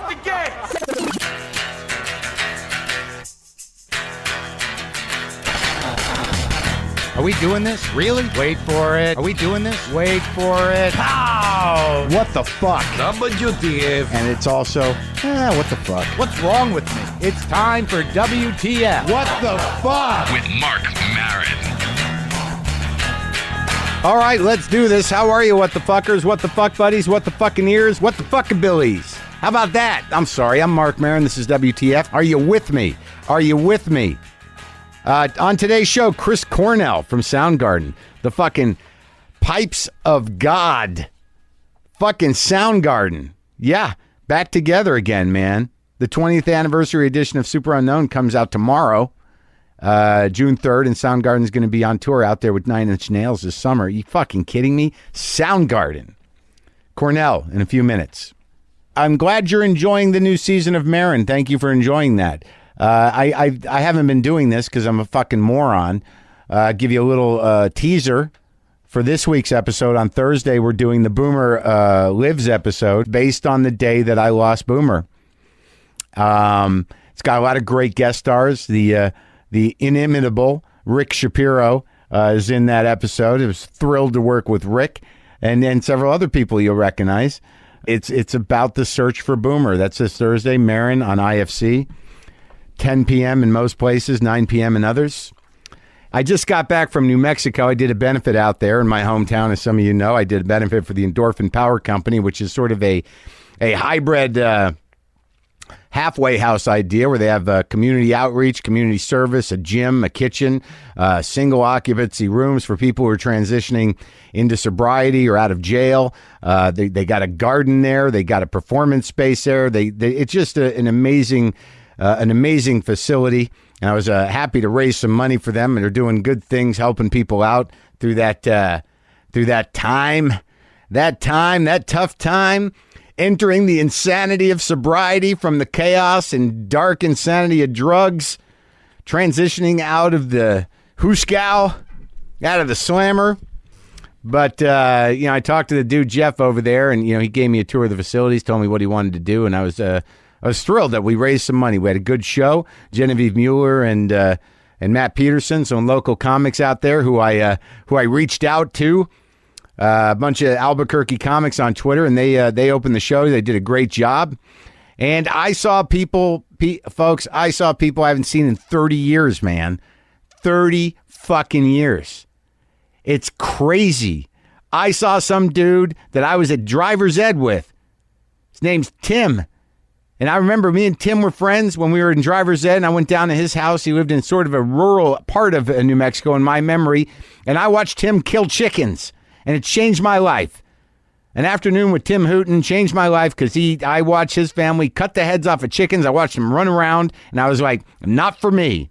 the game! Are we doing this? Really? Wait for it. Are we doing this? Wait for it. How? What the fuck? WTF. And it's also, what the fuck? What's wrong with me? It's time for WTF. What the fuck? With Marc Maron. All right, let's do this. How are you, what the fuckers? What the fuck buddies? What the fucking ears? What the fuckabillies? How about that? I'm sorry, I'm Marc Maron. This is WTF. Are you with me? Are you with me? On today's show, Chris Cornell from Soundgarden. The fucking pipes of God. Fucking Soundgarden. Yeah, back together again, man. The 20th anniversary edition of Super Unknown comes out tomorrow, June 3rd, and Soundgarden's going to be on tour out there with 9 Inch Nails this summer. Are you fucking kidding me? Soundgarden. Cornell in a few minutes. I'm glad you're enjoying the new season of Maron. Thank you for enjoying that. I haven't been doing this because I'm a fucking moron. Give you a little teaser for this week's episode. On Thursday, we're doing the Boomer Lives episode based on the day that I lost Boomer. It's got a lot of great guest stars. The inimitable Rick Shapiro is in that episode. I was thrilled to work with Rick and several other people you'll recognize. It's about the search for Boomer. That's this Thursday, Maron on IFC. 10 p.m. in most places, 9 p.m. in others. I just got back from New Mexico. I did a benefit out there in my hometown, as some of you know. I did a benefit for the Endorphin Power Company, which is sort of a hybrid halfway house idea where they have community outreach, community service, a gym, a kitchen, single occupancy rooms for people who are transitioning into sobriety or out of jail. They got a garden there. They got a performance space there. It's just an amazing facility, and I was happy to raise some money for them, and they're doing good things, helping people out through that tough time, entering the insanity of sobriety from the chaos and dark insanity of drugs, transitioning out of the hooskow, out of the slammer. But, I talked to the dude, Jeff, over there, and, he gave me a tour of the facilities, told me what he wanted to do, and I was thrilled that we raised some money. We had a good show. Genevieve Mueller and Matt Peterson, some local comics out there who I reached out to, a bunch of Albuquerque comics on Twitter, and they opened the show. They did a great job. And I saw people, folks, I haven't seen in 30 years, man. 30 fucking years. It's crazy. I saw some dude that I was at driver's ed with. His name's Tim. And I remember me and Tim were friends when we were in driver's ed, and I went down to his house. He lived in sort of a rural part of New Mexico in my memory, and I watched him kill chickens, and it changed my life. An afternoon with Tim Hooten changed my life because I watched his family cut the heads off of chickens. I watched them run around, and I was like, not for me.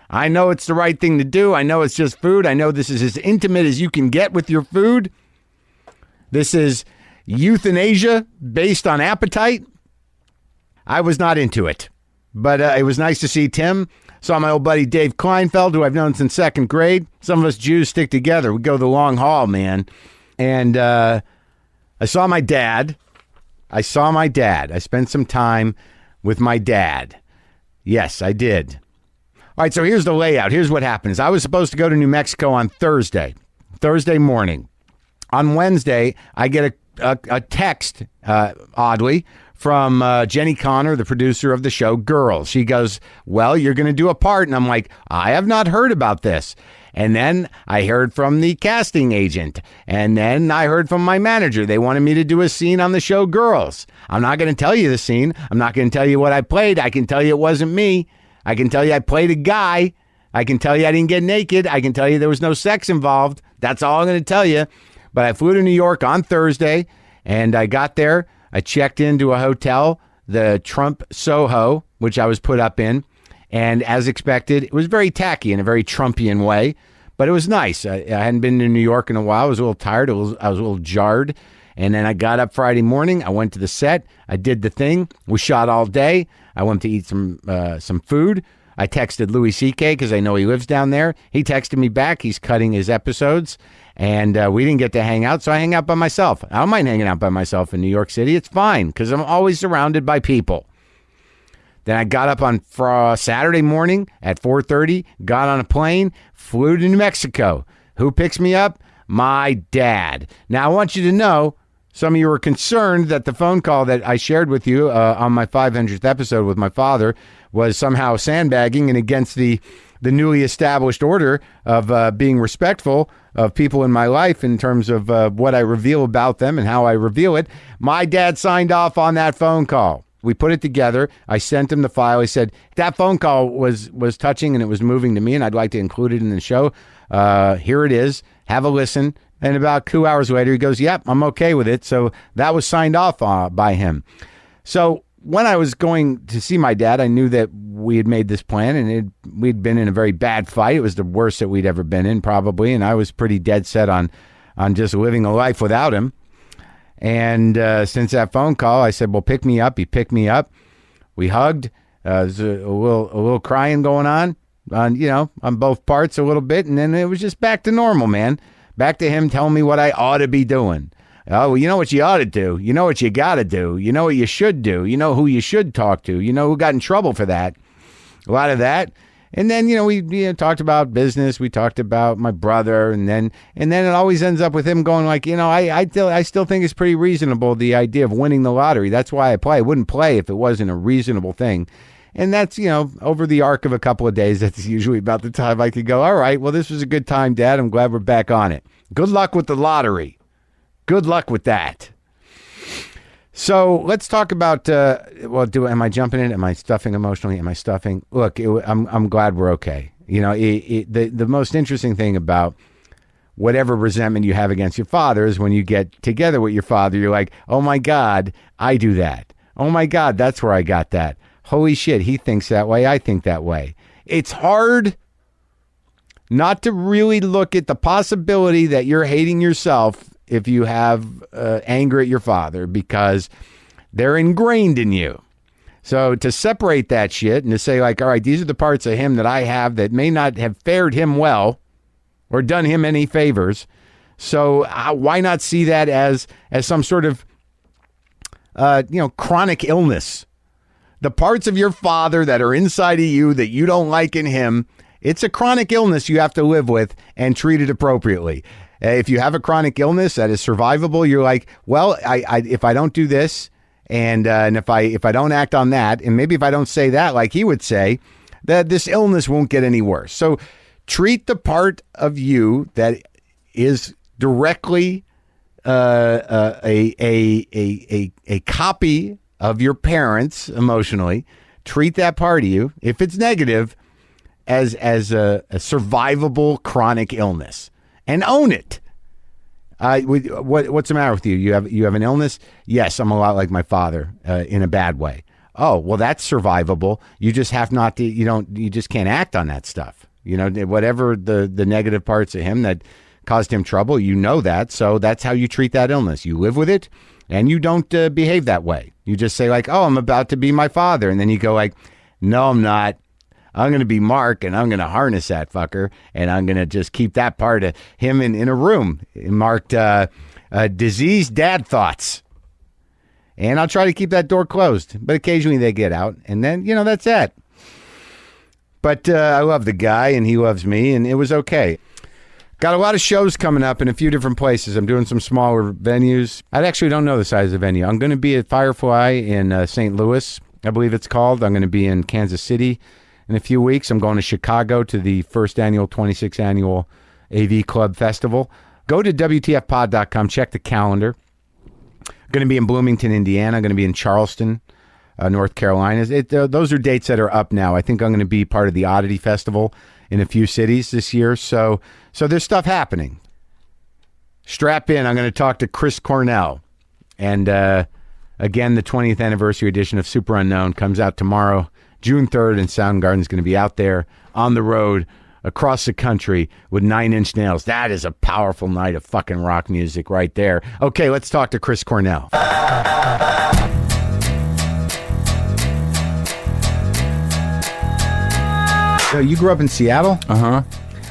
I know it's the right thing to do. I know it's just food. I know this is as intimate as you can get with your food. This is euthanasia based on appetite. I was not into it, but it was nice to see Tim. Saw my old buddy Dave Kleinfeld, who I've known since second grade. Some of us Jews stick together. We go the long haul, man. And I saw my dad. I spent some time with my dad. Yes, I did. All right, so here's the layout. Here's what happens. I was supposed to go to New Mexico on Thursday morning. On Wednesday, I get a text, oddly, from Jenny Connor, the producer of the show Girls. She goes, well, you're going to do a part. And I'm like, I have not heard about this. And then I heard from the casting agent. And then I heard from my manager. They wanted me to do a scene on the show Girls. I'm not going to tell you the scene. I'm not going to tell you what I played. I can tell you it wasn't me. I can tell you I played a guy. I can tell you I didn't get naked. I can tell you there was no sex involved. That's all I'm going to tell you. But I flew to New York on Thursday, and I got there. I checked into a hotel, the Trump Soho, which I was put up in. And as expected, it was very tacky in a very Trumpian way, but it was nice. I hadn't been to New York in a while. I was a little tired. I was a little jarred. And then I got up Friday morning. I went to the set. I did the thing. We shot all day. I went to eat some food. I texted Louis C.K. because I know he lives down there. He texted me back. He's cutting his episodes, and we didn't get to hang out, so I hang out by myself. I don't mind hanging out by myself in New York City. It's fine because I'm always surrounded by people. Then I got up on Saturday morning at 4:30, got on a plane, flew to New Mexico. Who picks me up? My dad. Now, I want you to know, some of you were concerned that the phone call that I shared with you on my 500th episode with my father was somehow sandbagging and against the newly established order of being respectful of people in my life in terms of what I reveal about them and how I reveal it. My dad signed off on that phone call. We put it together. I sent him the file. He said, that phone call was touching and it was moving to me, and I'd like to include it in the show. Here it is. Have a listen. And about 2 hours later, he goes, yep, I'm okay with it. So that was signed off by him. So when I was going to see my dad, I knew that we had made this plan, and we'd been in a very bad fight. It was the worst that we'd ever been in, probably. And I was pretty dead set on just living a life without him. And since that phone call, I said, well, pick me up. He picked me up. We hugged. There's a little crying going on both parts a little bit. And then it was just back to normal, man. Back to him telling me what I ought to be doing. Oh, well, you know what you ought to do. You know what you got to do. You know what you should do. You know who you should talk to. You know who got in trouble for that. A lot of that. And then, we talked about business. We talked about my brother. And then it always ends up with him going like, I still think it's pretty reasonable, the idea of winning the lottery. That's why I play. I wouldn't play if it wasn't a reasonable thing. And that's, over the arc of a couple of days, that's usually about the time I could go, all right, well, this was a good time, Dad. I'm glad we're back on it. Good luck with the lottery. Good luck with that. So let's talk about, am I jumping in? Am I stuffing emotionally? Am I stuffing? Look, I'm glad we're okay. The most interesting thing about whatever resentment you have against your father is when you get together with your father, you're like, oh my God, I do that. Oh my God, that's where I got that. Holy shit, he thinks that way. I think that way. It's hard not to really look at the possibility that you're hating yourself if you have anger at your father, because they're ingrained in you. So to separate that shit and to say like, all right, these are the parts of him that I have that may not have fared him well or done him any favors. So why not see that as some sort of, chronic illness? The parts of your father that are inside of you that you don't like in him, it's a chronic illness you have to live with and treat it appropriately. If you have a chronic illness that is survivable, you're like, well, if I don't do this and if I don't act on that, and maybe if I don't say that, like he would say, that this illness won't get any worse. So treat the part of you that is directly a copy of your parents emotionally. Treat that part of you, if it's negative, as a survivable chronic illness, and own it. What's the matter with you? You have an illness? Yes, I'm a lot like my father in a bad way. Oh, well, that's survivable. You just have not to. You just can't act on that stuff. Whatever the negative parts of him that caused him trouble, that. So that's how you treat that illness. You live with it, and you don't behave that way. You just say like, oh, I'm about to be my father. And then you go like, no, I'm not. I'm going to be Mark, and I'm going to harness that fucker, and I'm going to just keep that part of him in a room marked diseased dad thoughts. And I'll try to keep that door closed. But occasionally they get out, and then, that's it. But I love the guy, and he loves me, and it was okay. Got a lot of shows coming up in a few different places. I'm doing some smaller venues. I actually don't know the size of the venue. I'm going to be at Firefly in St. Louis, I believe it's called. I'm going to be in Kansas City in a few weeks. I'm going to Chicago to the 26th annual AV Club Festival. Go to WTFpod.com. Check the calendar. Going to be in Bloomington, Indiana. Going to be in Charleston, North Carolina. Those are dates that are up now. I think I'm going to be part of the Oddity Festival in a few cities this year. So there's stuff happening. Strap in. I'm going to talk to Chris Cornell. And again, the 20th anniversary edition of Super Unknown comes out tomorrow, June 3rd, and Soundgarden's going to be out there on the road across the country with 9 Inch Nails. That is a powerful night of fucking rock music right there. Okay, let's talk to Chris Cornell. So you grew up in Seattle? Uh-huh.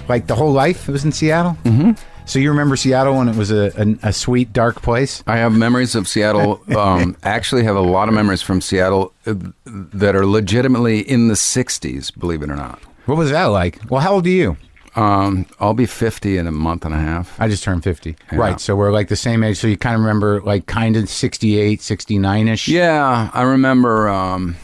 Like the whole life it was in Seattle? Mm-hmm. So you remember Seattle when it was a sweet, dark place? I have memories of Seattle. Actually have a lot of memories from Seattle that are legitimately in the 60s, believe it or not. What was that like? Well, how old are you? I'll be 50 in a month and a half. I just turned 50. Yeah. Right, so we're like the same age. So you kind of remember like kind of 68, 69-ish? Yeah, I remember...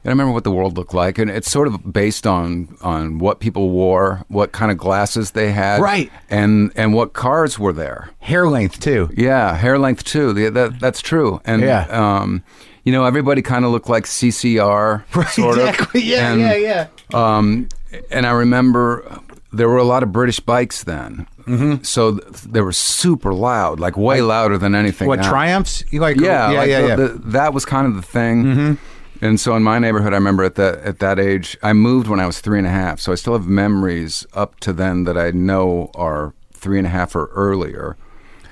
I remember what the world looked like, and it's sort of based on what people wore, what kind of glasses they had, right, and what cars were there. Hair length too. Yeah, hair length too. That's true. And everybody kind of looked like CCR, right, sort exactly. of. Yeah, and, and I remember there were a lot of British bikes then. Mm-hmm. So they were super loud, like way louder than anything. What, now. Triumphs? You like? Yeah. That was kind of the thing. Mm-hmm. And so in my neighborhood, I remember at that age, I moved when I was 3.5. So I still have memories up to then that I know are 3.5 or earlier.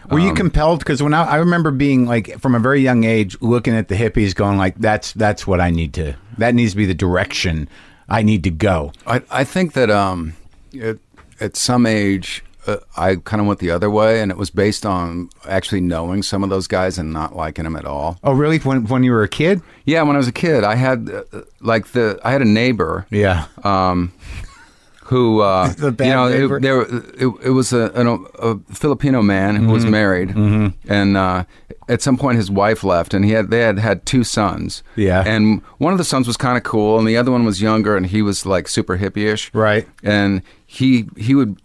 Were you compelled? Because when I remember being like from a very young age, looking at the hippies, going like, that's what I need to. That needs to be the direction I need to go. I think that at some age, I kind of went the other way, and it was based on actually knowing some of those guys and not liking them at all. Oh, really? When you were a kid? Yeah, when I was a kid, I had I had a neighbor. Yeah. It Who was a Filipino man who was married, and at some point his wife left, and they had 2 sons. Yeah. And one of the sons was kind of cool, and the other one was younger, and he was like super hippie-ish. Right. And he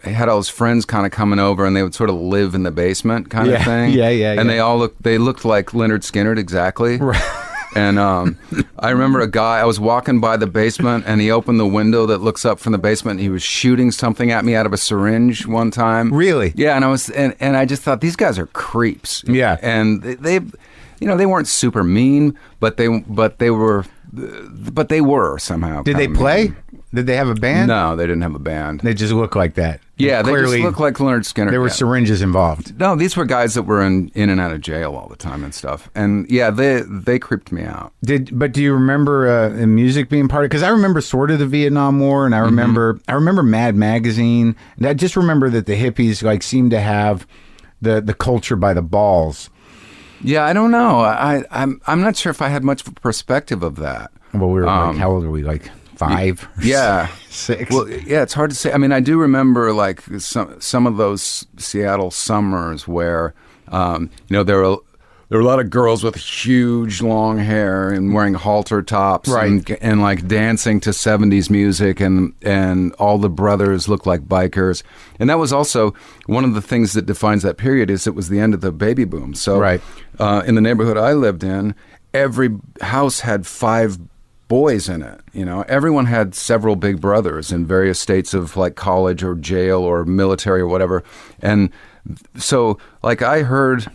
had all his friends kind of coming over, and they would sort of live in the basement kind of thing. Yeah. And they looked like Lynyrd Skynyrd exactly. Right. And I remember a guy, I was walking by the basement, and he opened the window that looks up from the basement, and he was shooting something at me out of a syringe one time. Really? Yeah, and I just thought, these guys are creeps. Yeah. And they weren't super mean, but they were somehow. Did they play? Mean. Did they have a band? No, they didn't have a band. They just look like that. Yeah, they clearly just look like Lynyrd Skynyrd. There were syringes involved. No, these were guys that were in and out of jail all the time and stuff. And yeah, they creeped me out. But do you remember music being part of? Because I remember sort of the Vietnam War, and I remember Mad Magazine. And I just remember that the hippies like seemed to have the culture by the balls. Yeah, I don't know. I'm not sure if I had much perspective of that. Well, we were like, how old were we? Like 5? Yeah. 6? Well, yeah, it's hard to say. I mean, I do remember like some of those Seattle summers where, there were a lot of girls with huge long hair and wearing halter tops, right, and like dancing to 70s music, and all the brothers looked like bikers. And that was also one of the things that defines that period, is it was the end of the baby boom. So right. In the neighborhood I lived in, every house had 5 boys in it. Everyone had several big brothers in various states of like college or jail or military or whatever. And so like I heard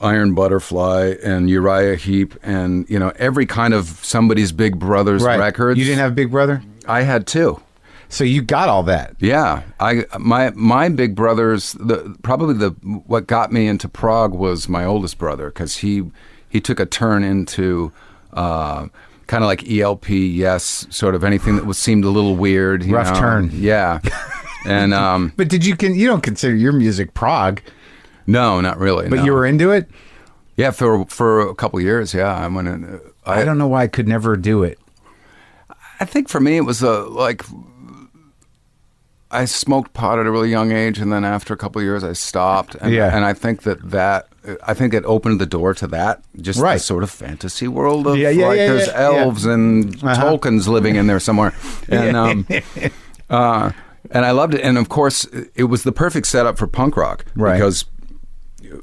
Iron Butterfly and Uriah Heep and every kind of somebody's big brother's records. You didn't have a big brother? I had 2. So you got all that? Yeah, my big brothers. What got me into prog was my oldest brother, because he took a turn into kind of like ELP, Yes, sort of anything that seemed a little weird. Rough turn. Yeah. And but you don't consider your music prog? No, not really. But you were into it? Yeah, for a couple of years. Yeah, I don't know why I could never do it. I think for me it was I smoked pot at a really young age, and then after a couple of years I stopped. And, and I think I think it opened the door to that, just the sort of fantasy world of there's elves and Tolkien's living in there somewhere. And and I loved it. And of course, it was the perfect setup for punk rock, because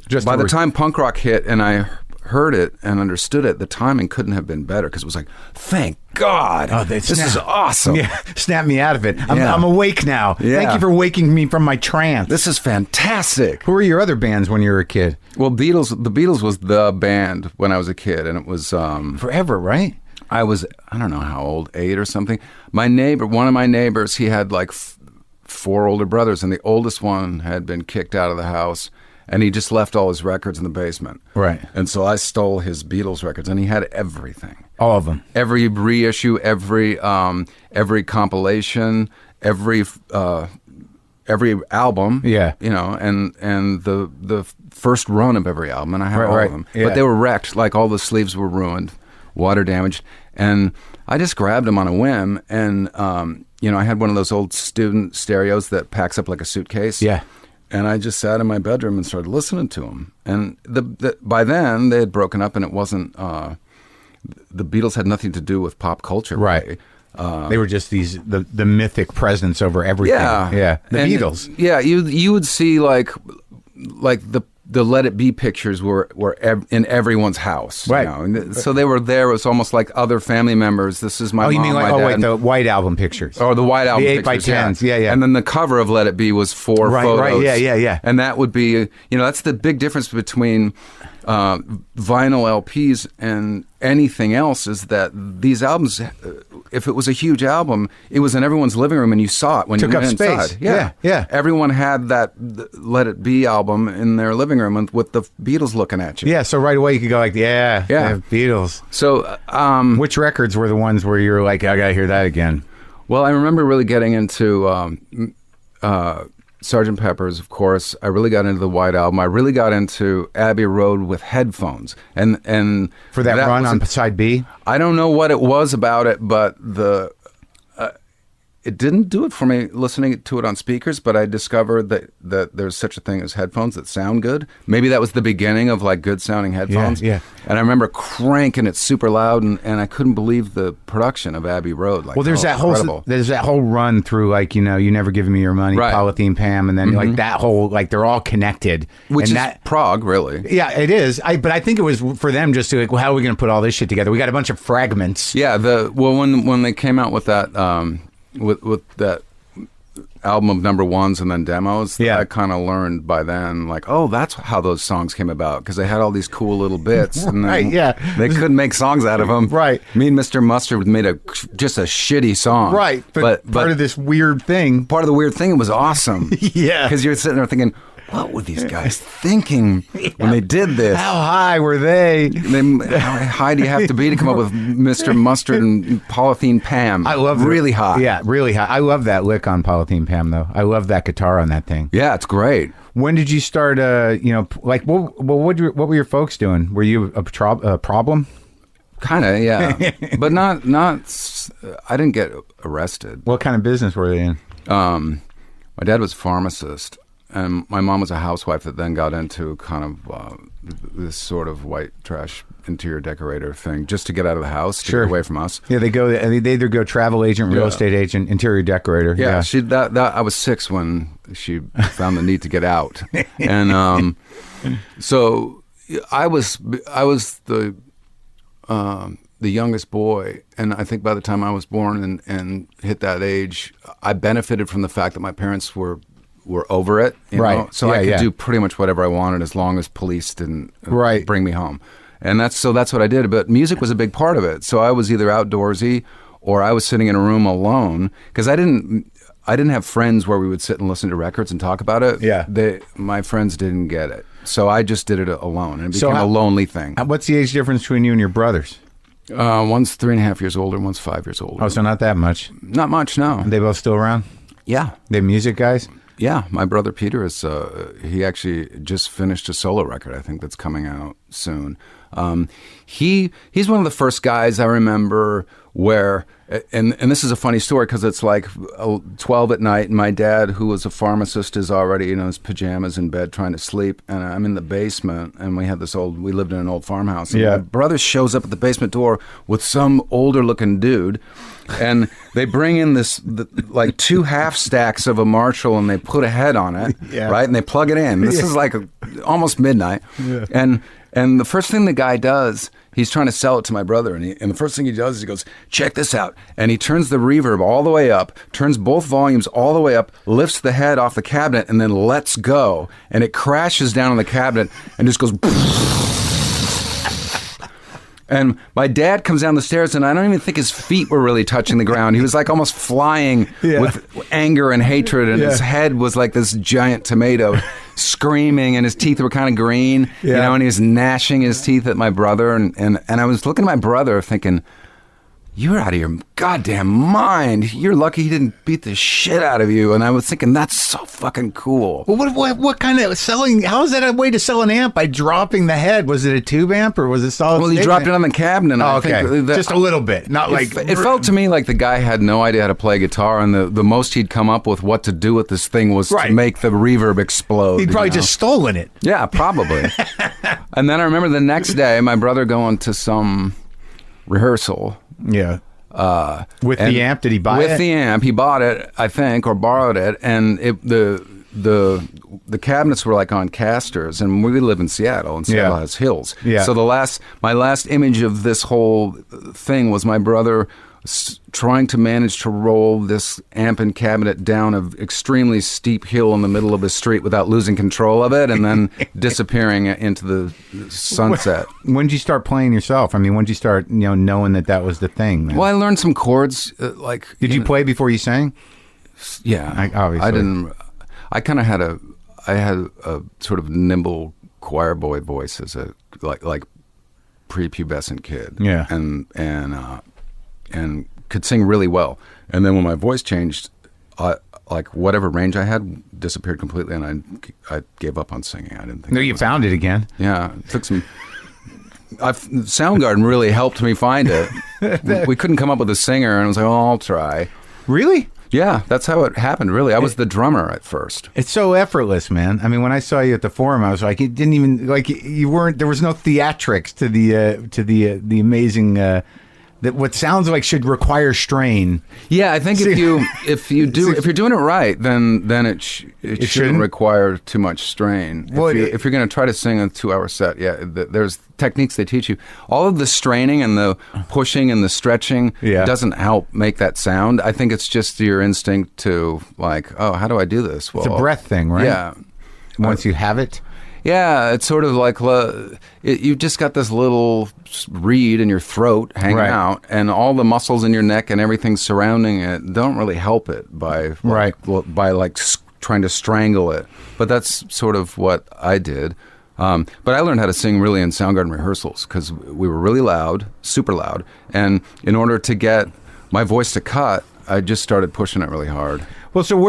just by the time punk rock hit and I heard it and understood it, the timing couldn't have been better, because it was like, thank God, this is awesome. Yeah, snap me out of it. I'm awake now. Yeah. Thank you for waking me from my trance. This is fantastic. Who were your other bands when you were a kid? Well, the Beatles was the band when I was a kid, and it was forever, right? I don't know how old, 8 or something. One of my neighbors, he had like 4 older brothers, and the oldest one had been kicked out of the house. And he just left all his records in the basement. Right. And so I stole his Beatles records, and he had everything. All of them. Every reissue, every compilation, every album. Yeah. You know, and the first run of every album, and I have all of them. Yeah. But they were wrecked. Like all the sleeves were ruined, water damaged, and I just grabbed them on a whim. And you know, I had one of those old student stereos that packs up like a suitcase. Yeah. And I just sat in my bedroom and started listening to them. And by then they had broken up, and it wasn't. The Beatles had nothing to do with pop culture, right? They were just the mythic presence over everything. Yeah, The Beatles. Yeah, you would see like the Let It Be pictures were in everyone's house, right? You know? And so they were there. It was almost like other family members. This is my mom, you mean like my dad. Wait, the White Album pictures, or the White Album, the 8x10s, pictures, yeah. And then the cover of Let It Be was 4 photos, right, yeah. And that would be, you know, that's the big difference between vinyl LPs and anything else, is that these albums, if it was a huge album, it was in everyone's living room and you saw it when you went inside. Took up space. Yeah. Everyone had that Let It Be album in their living room with the Beatles looking at you. Yeah, so right away you could go like, yeah, Beatles. So, which records were the ones where you were like, I gotta hear that again? Well, I remember really getting into Sgt. Pepper's, of course. I really got into the White Album. I really got into Abbey Road with headphones. And for that run on side B? I don't know what it was about it, but it didn't do it for me listening to it on speakers, but I discovered that there's such a thing as headphones that sound good. Maybe that was the beginning of like good sounding headphones. Yeah. And I remember cranking it super loud, and I couldn't believe the production of Abbey Road. Like, well, there's that whole run through, like, you know, You Never Give Me Your Money, right. Polythene Pam, and then like that whole, like, they're all connected. Which is prog, really. Yeah, it is. But I think it was for them just to like, well, how are we going to put all this shit together? We got a bunch of fragments. Yeah. When they came out with that. With that album of number ones and then demos, I kind of learned by then, like, oh, that's how those songs came about, because they had all these cool little bits, and then they couldn't make songs out of them. Right. Me and Mr. Mustard made just a shitty song. Right. But part of this weird thing. Part of the weird thing, it was awesome. Yeah. Because you're sitting there thinking, what were these guys thinking when they did this? How high were they? How high do you have to be to come up with Mr. Mustard and Polythene Pam? I love really high. Yeah, really high. I love that lick on Polythene Pam, though. I love that guitar on that thing. Yeah, it's great. When did you start? Like, what were your folks doing? Were you a problem? Kind of, yeah, but not. I didn't get arrested. What kind of business were they in? My dad was a pharmacist. And my mom was a housewife that then got into kind of this sort of white trash interior decorator thing, just to get out of the house, to get away from us. Yeah, they either go travel agent, real estate agent, interior decorator. Yeah. I was 6 when she found the need to get out, and so I was the youngest boy, and I think by the time I was born and hit that age, I benefited from the fact that my parents were over it, you know? So I could do pretty much whatever I wanted as long as police didn't bring me home. And that's what I did. But music was a big part of it. So I was either outdoorsy or I was sitting in a room alone, because I didn't have friends where we would sit and listen to records and talk about it. Yeah. My friends didn't get it. So I just did it alone, and it became a lonely thing. What's the age difference between you and your brothers? One's 3.5 years older, and one's 5 years older. Oh, so not that much. Not much, no. Are they both still around? Yeah. They music guys? Yeah, my brother Peter is. He actually just finished a solo record, I think, that's coming out soon. He's one of the first guys I remember where, and this is a funny story because it's like 12 at night, and my dad, who was a pharmacist, is already in his pajamas in bed trying to sleep, and I'm in the basement, and we lived in an old farmhouse, and my brother shows up at the basement door with some older looking dude, and they bring in like 2 half stacks of a Marshall, and they put a head on it, right, and they plug it in. This is like almost midnight, and the first thing the guy does, he's trying to sell it to my brother, and the first thing he does is he goes, check this out. And he turns the reverb all the way up, turns both volumes all the way up, lifts the head off the cabinet, and then lets go. And it crashes down on the cabinet and just goes... And my dad comes down the stairs, and I don't even think his feet were really touching the ground. He was like almost flying with anger and hatred, and his head was like this giant tomato. screaming, and his teeth were kind of green, and he was gnashing his teeth at my brother, and I was looking at my brother thinking, you're out of your goddamn mind. You're lucky he didn't beat the shit out of you. And I was thinking, that's so fucking cool. Well, what kind of selling? How is that a way to sell an amp? By dropping the head? Was it a tube amp or was it solid? Well, he dropped it on the cabinet. Oh, okay. Just a little bit. Not like... It felt to me like the guy had no idea how to play guitar, and the most he'd come up with what to do with this thing was to make the reverb explode. He'd probably just stolen it. Yeah, probably. And then I remember the next day, my brother going to some rehearsal. Yeah. With the amp, did he buy it? With the amp, he bought it, I think, or borrowed it, and the cabinets were like on casters, and we live in Seattle, and Seattle has hills. Yeah. So my last image of this whole thing was my brother trying to manage to roll this amp and cabinet down an extremely steep hill in the middle of the street without losing control of it, and then disappearing into the sunset. When did you start playing yourself? I mean, when did you start, knowing that was the thing? Man? Well, I learned some chords. Did you play before you sang? Yeah, obviously. I didn't. I kind of had a sort of nimble choir boy voice as a like prepubescent kid. Yeah, and could sing really well. And then when my voice changed, like whatever range I had disappeared completely, and I gave up on singing. I didn't think. No, you found it again. Yeah, it took some. Soundgarden really helped me find it. We couldn't come up with a singer, and I was like, "Oh, I'll try." Really? Yeah, that's how it happened. Really, I was the drummer at first. It's so effortless, man. I mean, when I saw you at the Forum, I was like, it didn't even like you weren't. There was no theatrics to the amazing. That what sounds like should require strain. Yeah, I think if you're doing it right, then it shouldn't require too much strain. Well, if you're going to try to sing a 2-hour set, there's techniques they teach you. All of the straining and the pushing and the stretching doesn't help make that sound. I think it's just your instinct to like, oh, how do I do this? Well, it's a breath thing, right? Yeah. Once you have it. Yeah, it's sort of like you've just got this little reed in your throat hanging out, and all the muscles in your neck and everything surrounding it don't really help it by trying to strangle it. But that's sort of what I did. But I learned how to sing really in Soundgarden rehearsals because we were really loud, super loud, and in order to get my voice to cut, I just started pushing it really hard. Well, so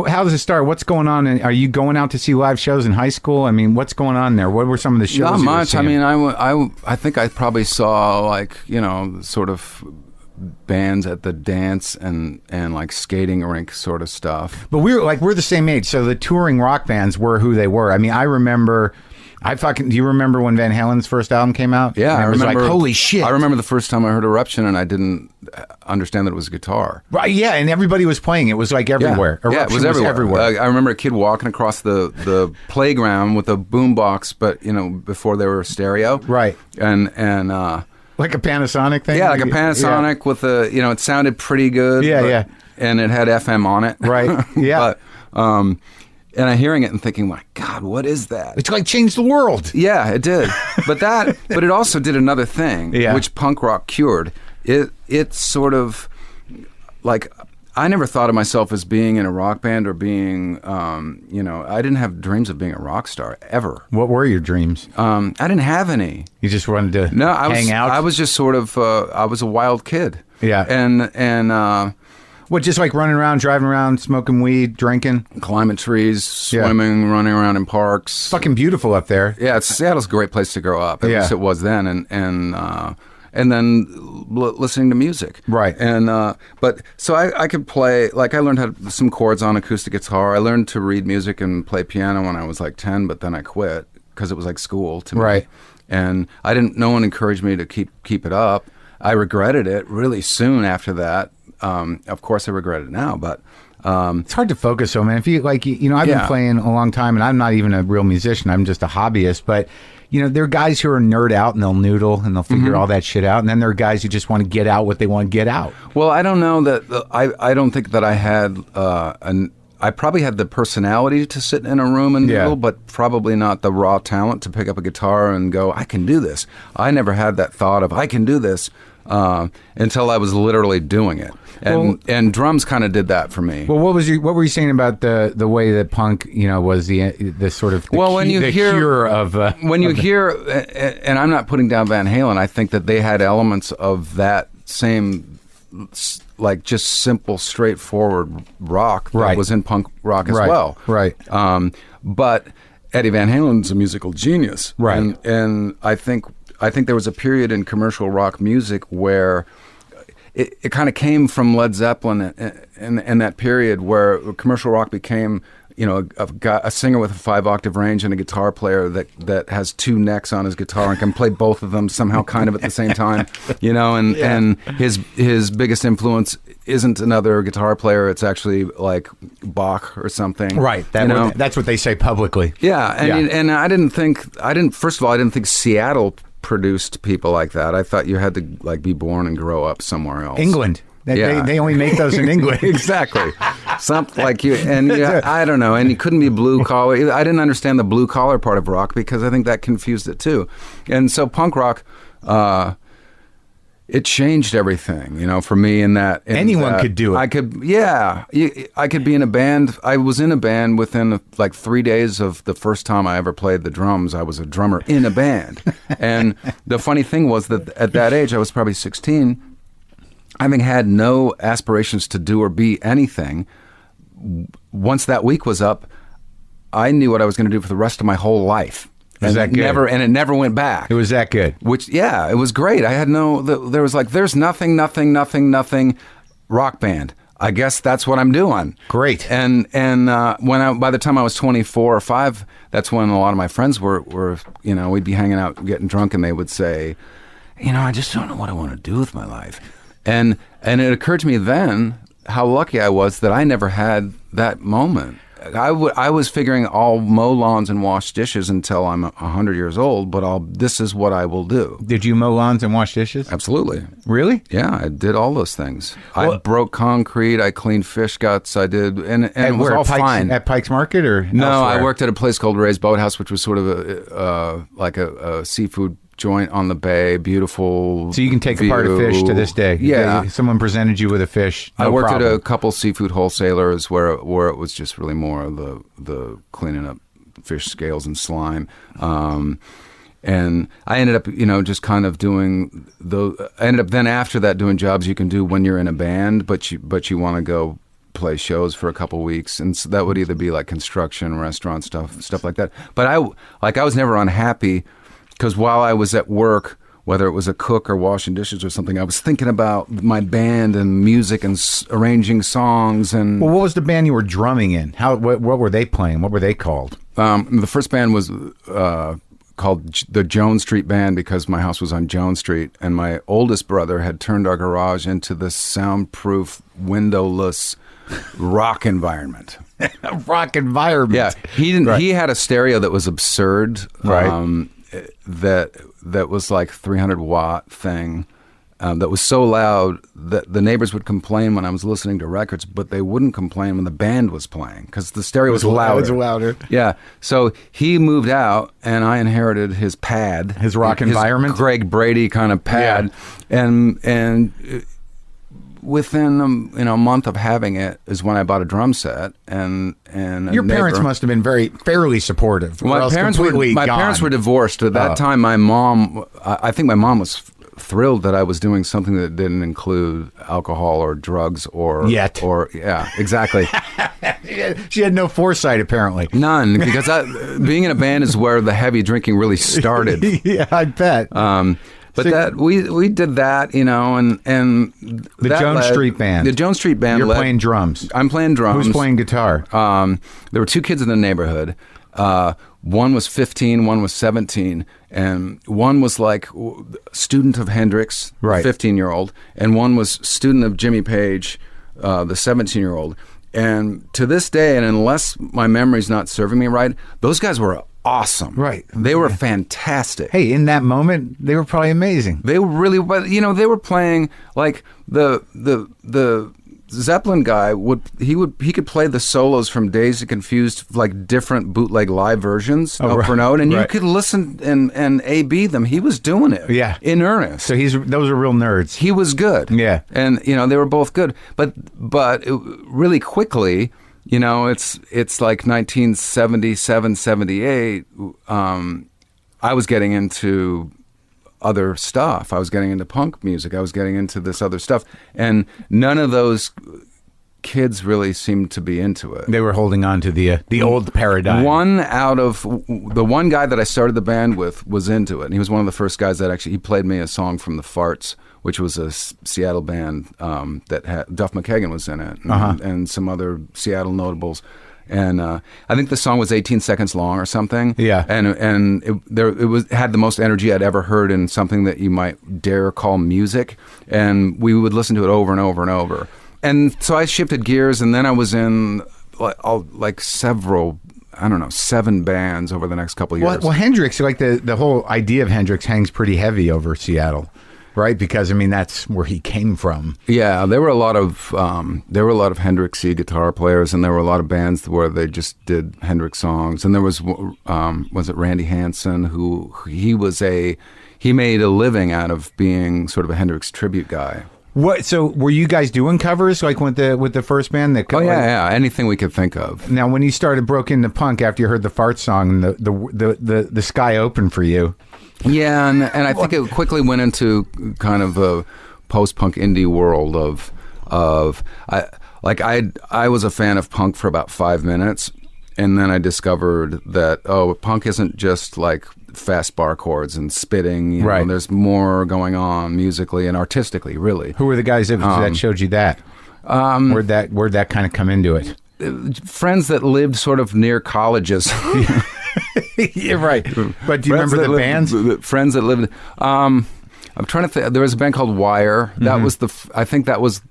how does it start? What's going on? Are you going out to see live shows in high school? I mean, what's going on there? What were some of the shows? Not much. I mean, I think I probably saw sort of bands at the dance and like skating rink sort of stuff. But we're the same age, so the touring rock bands were who they were. I mean, I remember. Do you remember when Van Halen's first album came out? Yeah, I remember. Like, holy shit! I remember the first time I heard Eruption, and I didn't understand that it was a guitar. Right? Yeah, and everybody was playing. It was like everywhere. Yeah, it was everywhere. I remember a kid walking across the playground with a boombox, but before they were stereo. Right. And like a Panasonic thing. Yeah, like a Panasonic with it sounded pretty good. Yeah, yeah. And it had FM on it. Right. Yeah. But and I'm hearing it and thinking, my God, what is that? It's like changed the world. Yeah, it did. But it also did another thing, which punk rock cured. It sort of like I never thought of myself as being in a rock band or being, I didn't have dreams of being a rock star ever. What were your dreams? I didn't have any. You just wanted to hang out? I was just sort of, I was a wild kid. Yeah. And what, just like running around, driving around, smoking weed, drinking? Climbing trees, swimming, running around in parks. Fucking beautiful up there. Yeah, Seattle's a great place to grow up. At least it was then. And then listening to music. Right. And but so I could play, like I learned some chords on acoustic guitar. I learned to read music and play piano when I was like 10, but then I quit because it was like school to me. Right. And no one encouraged me to keep it up. I regretted it really soon after that. Of course, I regret it now, but it's hard to focus. So, man, if you I've been playing a long time, and I'm not even a real musician. I'm just a hobbyist. But there are guys who are nerd out and they'll noodle and they'll figure all that shit out, and then there are guys who just want to get out what they want to get out. Well, I don't know that. I don't think that I had I probably had the personality to sit in a room and noodle, but probably not the raw talent to pick up a guitar and go, I can do this. I never had that thought of I can do this. until I was literally doing it. And drums kind of did that for me. Well, what were you saying about the way that punk, was the sort of cure of when you hear, and I'm not putting down Van Halen, I think that they had elements of that same, like, just simple, straightforward rock that was in punk rock as well. Right. But Eddie Van Halen's a musical genius. Right. And I think there was a period in commercial rock music where it kind of came from Led Zeppelin in that period where commercial rock became, a singer with a 5-octave range and a guitar player that has 2 necks on his guitar and can play both of them somehow kind of at the same time, and his biggest influence isn't another guitar player, it's actually like Bach or something. Right. That's what they say publicly. Yeah. And I didn't think Seattle produced people like that. I thought you had to like be born and grow up somewhere else. England. They only make those in England. Exactly. Something like you. And I don't know. And you couldn't be blue collar. I didn't understand the blue collar part of rock because I think that confused it too. And so punk rock, it changed everything, for me anyone could do it. I could be in a band. I was in a band within like 3 days of the first time I ever played the drums. I was a drummer in a band. And the funny thing was that at that age, I was probably 16, having had no aspirations to do or be anything. Once that week was up, I knew what I was going to do for the rest of my whole life. Was that good? It never went back. It was that good. It was great. I had there was like, there's nothing, rock band. I guess that's what I'm doing. Great. And by the time I was 24 or 5, that's when a lot of my friends were we'd be hanging out, getting drunk, and they would say, I just don't know what I want to do with my life. And it occurred to me then how lucky I was that I never had that moment. I was figuring I'll mow lawns and wash dishes until I'm 100 years old, but this is what I will do. Did you mow lawns and wash dishes? Absolutely. Really? Yeah, I did all those things. I broke concrete. I cleaned fish guts. I did, and it was all fine. At Pike's Market or no? Elsewhere? I worked at a place called Ray's Boathouse, which was sort of a seafood joint on the bay, beautiful. So you can take apart a fish to this day. Yeah, someone presented you with a fish. I worked at a couple seafood wholesalers where it was just really more of the cleaning up fish scales and slime. And I ended up, just kind of doing I ended up then after that doing jobs you can do when you're in a band, but you want to go play shows for a couple weeks, and so that would either be like construction, restaurant stuff like that. But I was never unhappy. Because while I was at work, whether it was a cook or washing dishes or something, I was thinking about my band and music and arranging songs. And well, what was the band you were drumming in? What were they playing? What were they called? The first band was called the Jones Street Band because my house was on Jones Street, and my oldest brother had turned our garage into this soundproof, windowless rock environment. Rock environment. Yeah, he didn't. Right. He had a stereo that was absurd. Right. That was like 300-watt thing that was so loud that the neighbors would complain when I was listening to records, but they wouldn't complain when the band was playing because the stereo was louder. It was louder. Yeah. So he moved out, and I inherited his pad, his rock environment, Greg Brady kind of pad, and within a month of having it is when I bought a drum set, and your parents must have been fairly supportive. My parents were divorced at that time. My mom, I think my mom was thrilled that I was doing something that didn't include alcohol or drugs or exactly. She had no foresight, apparently. None, because being in a band is where the heavy drinking really started. Yeah, I bet. But so we did that, and the Jones Street Band. The Jones Street Band. You're playing drums. I'm playing drums. Who's playing guitar? There were 2 kids in the neighborhood. One was 15, one was 17, and one was like student of Hendrix, right, 15-year-old, and one was student of Jimmy Page, the 17-year-old. And to this day, and unless my memory's not serving me right, those guys were awesome. Right. They were fantastic. Hey, in that moment, they were probably amazing. They were really, but they were playing like the Zeppelin guy he could play the solos from Dazed and Confused, like different bootleg live versions note for note, and you could listen and A/B them. He was doing it, in earnest. So those are real nerds. He was good, and they were both good. But really quickly, it's like 1977, 78. I was getting into other stuff. I was getting into punk music. I was getting into this other stuff. And none of those kids really seemed to be into it. They were holding on to the old paradigm. The one guy that I started the band with was into it. And he was one of the first guys that he played me a song from the Farts, which was a Seattle band that had Duff McKagan was in it, and some other Seattle notables. And I think the song was 18 seconds long or something. Yeah. And it had the most energy I'd ever heard in something that you might dare call music. And we would listen to it over and over and over. And so I shifted gears, and then I was in like several, I don't know, 7 bands over the next couple of years. Well, Hendrix, like the whole idea of Hendrix hangs pretty heavy over Seattle. Right, because that's where he came from. Yeah, there were a lot of Hendrixy guitar players, and there were a lot of bands where they just did Hendrix songs. And there was it Randy Hansen, who he made a living out of being sort of a Hendrix tribute guy. What? So were you guys doing covers like with the first band? Anything we could think of. Now, when you broke into punk after you heard the Fart song, and the sky opened for you. Yeah, and I think it quickly went into kind of a post-punk indie world I was a fan of punk for about 5 minutes, and then I discovered that punk isn't just like fast bar chords and spitting. Right. There's more going on musically and artistically, really. Who were the guys that showed you that? Where'd that kind of come into it? Friends that lived sort of near colleges. Yeah, right. But do you remember the bands? Friends that lived. I'm trying to think. There was a band called Wire. That was I think that was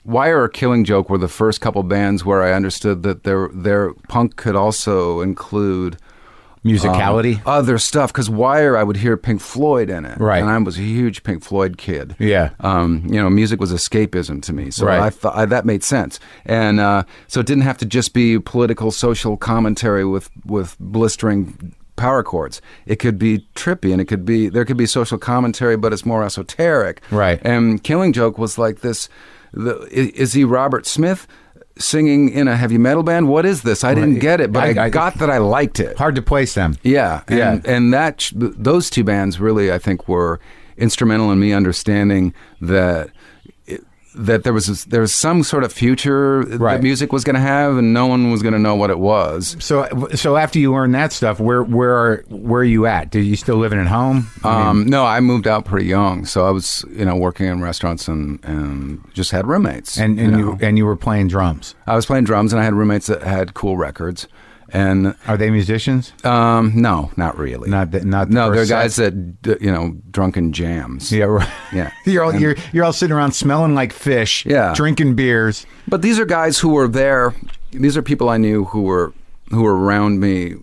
Wire or Killing Joke were the first couple bands where I understood that their punk could also include musicality, other stuff. Because Wire, I would hear Pink Floyd in it, right? And I was a huge Pink Floyd kid. Yeah, music was escapism to me, so right. I thought that made sense. And so it didn't have to just be political, social commentary with blistering power chords. It could be trippy, and there could be social commentary, but it's more esoteric, right? And Killing Joke was like this. Is he Robert Smith singing in a heavy metal band? What is this? I didn't get it, but I got that I liked it. Hard to place them. Yeah. And those 2 bands really, I think, were instrumental in me understanding that there was some sort of future that music was going to have, and no one was going to know what it was. So after you learned that stuff, where are you at? Did you still living at home? No, I moved out pretty young, so I was working in restaurants and just had roommates. And you were playing drums. I was playing drums, and I had roommates that had cool records. And are they musicians? No, not really. Not no. They're guys that drunken jams. Yeah, right. Yeah. you're all sitting around smelling like fish. Yeah. Drinking beers. But these are guys who were there. These are people I knew who were around me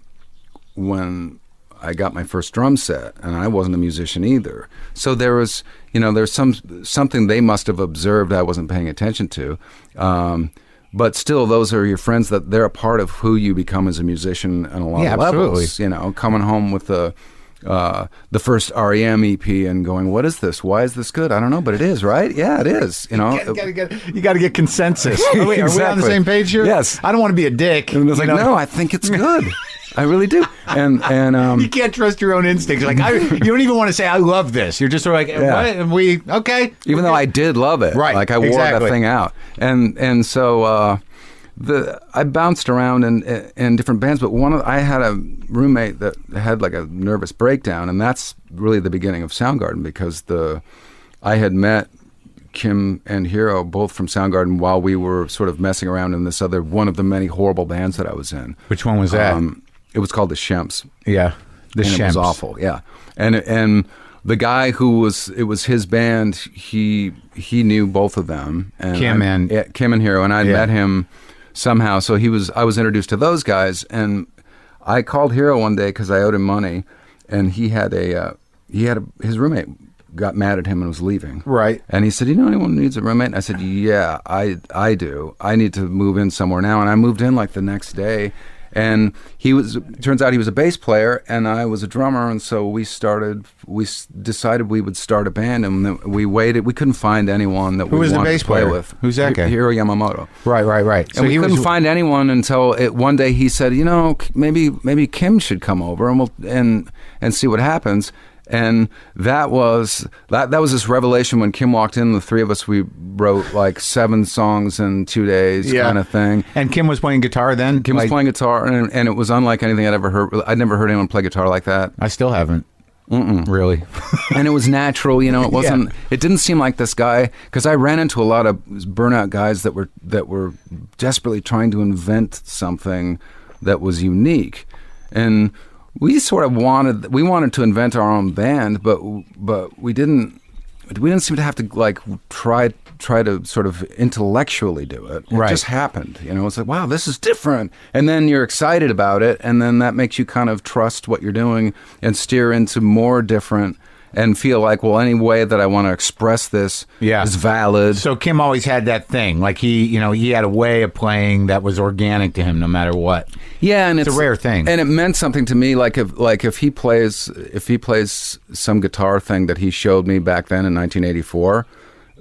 when I got my first drum set, and I wasn't a musician either. So there was there's something they must have observed I wasn't paying attention to. But still, those are your friends that they're a part of who you become as a musician on a lot of levels. Coming home with the first REM EP and going, "What is this? Why is this good? I don't know, but it is, right? Yeah, it is." You got to get consensus. Are we on the same page here? Yes. I don't want to be a dick. And it's no, I think it's good. I really do. And you can't trust your own instincts. Like you don't even want to say I love this. You're just sort of like, what? And okay. Even though I did love it, right? Like I wore that thing out, and so I bounced around in different bands. But I had a roommate that had like a nervous breakdown, and that's really the beginning of Soundgarden, because I had met Kim and Hero both from Soundgarden while we were sort of messing around in this other one of the many horrible bands that I was in. Which one was that? It was called the Shemps. Yeah, Shemps. It was awful. Yeah, and the guy who it was his band. He knew both of them, and Kim and Hero, and I'd met him somehow. So I was introduced to those guys, and I called Hero one day because I owed him money, and he had his roommate got mad at him and was leaving. Right. And he said, you know anyone who needs a roommate? And I said, yeah, I do. I need to move in somewhere now. And I moved in like the next day. And turns out he was a bass player and I was a drummer. And so we decided we would start a band, and then we waited. We couldn't find anyone that we wanted to play with. Who's that guy? Hiro Yamamoto. Right. And we couldn't find anyone until one day he said, you know, maybe Kim should come over and see what happens. And that was this revelation when Kim walked in. The three of us, we wrote like 7 songs in 2 days, kind of thing. And Kim was playing guitar then? Kim was playing guitar, and it was unlike anything I'd ever heard. I'd never heard anyone play guitar like that. I still haven't. Really. And it was natural, you know. It wasn't. It didn't seem like this guy, because I ran into a lot of burnout guys that were desperately trying to invent something that was unique, and we sort of wanted to invent our own band, but we didn't seem to have to like try to sort of intellectually do it. It just happened, you know. It's like, wow, this is different, and then you're excited about it, and then that makes you kind of trust what you're doing and steer into more different, and feel like, well, any way that I want to express this is valid. So Kim always had that thing, like he had a way of playing that was organic to him, no matter what. Yeah, and it's a rare thing, and it meant something to me. Like if he plays some guitar thing that he showed me back then in 1984.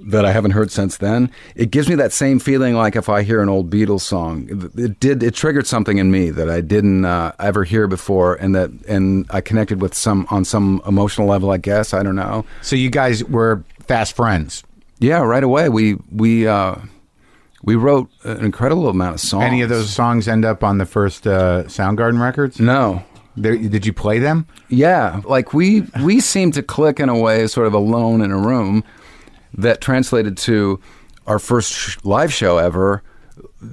That I haven't heard since then, it gives me that same feeling like if I hear an old Beatles song. It triggered something in me that I didn't ever hear before, and I connected with on some emotional level, I guess. I don't know. So you guys were fast friends? Yeah, right away. We wrote an incredible amount of songs. Any of those songs end up on the first Soundgarden records? No. Did you play them? Yeah, like we seemed to click in a way, sort of alone in a room. That translated to our first live show ever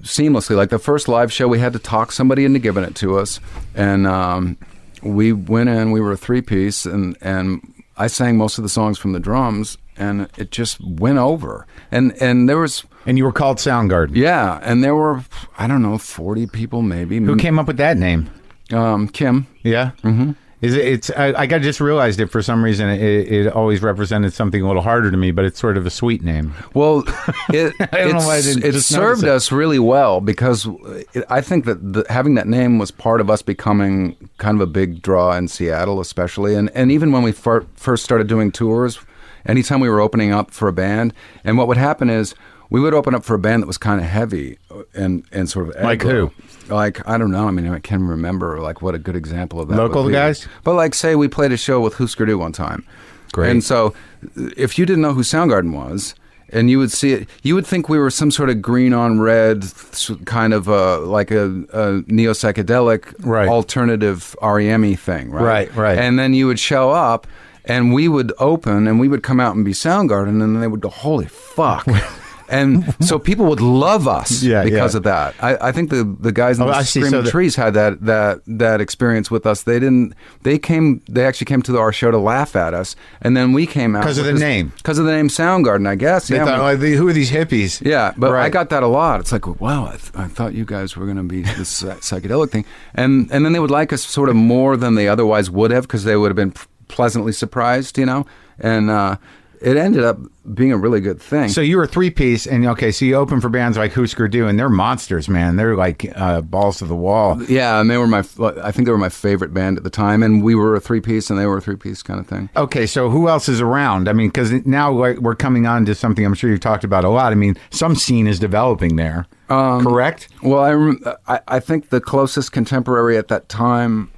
seamlessly. Like the first live show, we had to talk somebody into giving it to us. And we went in, we were a 3-piece, and I sang most of the songs from the drums, and it just went over. And there was... And you were called Soundgarden? Yeah, and there were, I don't know, 40 people maybe. Who came up with that name? Kim. Yeah? Mm-hmm. I just realized it for some reason. It always represented something a little harder to me, but it's sort of a sweet name. Well, it served us really well, because I think that having that name was part of us becoming kind of a big draw in Seattle, especially, and even when we first started doing tours, anytime we were opening up for a band, and what would happen is we would open up for a band that was kind of heavy and sort of aggro. Like who? Like, I don't know. I mean, I can't remember like what a good example of that Local would be. Guys? But like, say we played a show with Husker Du one time. Great. And so if you didn't know who Soundgarden was, and you would see it, you would think we were some sort of green on red kind of like a neo-psychedelic alternative REM-y thing, right? Right. And then you would show up, and we would open, and we would come out and be Soundgarden, and then they would go, holy fuck. And so people would love us because of that. I think the guys in the Screaming Trees had that experience with us. They actually came to our show to laugh at us, and then we came out because of the name Soundgarden, I guess. They thought, who are these hippies? Yeah, but I got that a lot. It's like, wow, I thought you guys were going to be this psychedelic thing, and then they would like us sort of more than they otherwise would have, because they would have been pleasantly surprised, you know, and. It ended up being a really good thing. So you were a 3-piece, and so you open for bands like Husker Du, and they're monsters, man. They're like balls to the wall. Yeah, and I think they were my favorite band at the time, and we were a 3-piece, and they were a 3-piece kind of thing. Okay, so who else is around? I mean, because now we're coming on to something I'm sure you've talked about a lot. I mean, some scene is developing there, correct? Well, I think the closest contemporary at that time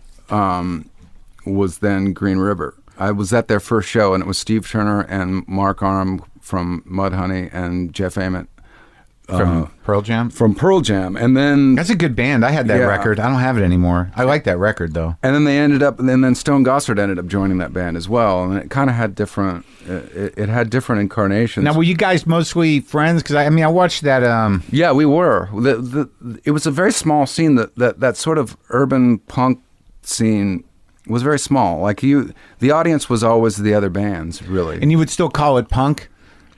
was then Green River. I was at their first show, and it was Steve Turner and Mark Maron from Mudhoney and Jeff Ament from Pearl Jam. From Pearl Jam, and then that's a good band. I had that record. I don't have it anymore. I like that record though. And then then Stone Gossard ended up joining that band as well, and it kind of had different. It had different incarnations. Now, were you guys mostly friends? Because I watched that. Yeah, we were. It was a very small scene. That sort of urban punk scene was very small. Like the audience was always the other bands, really. And you would still call it punk?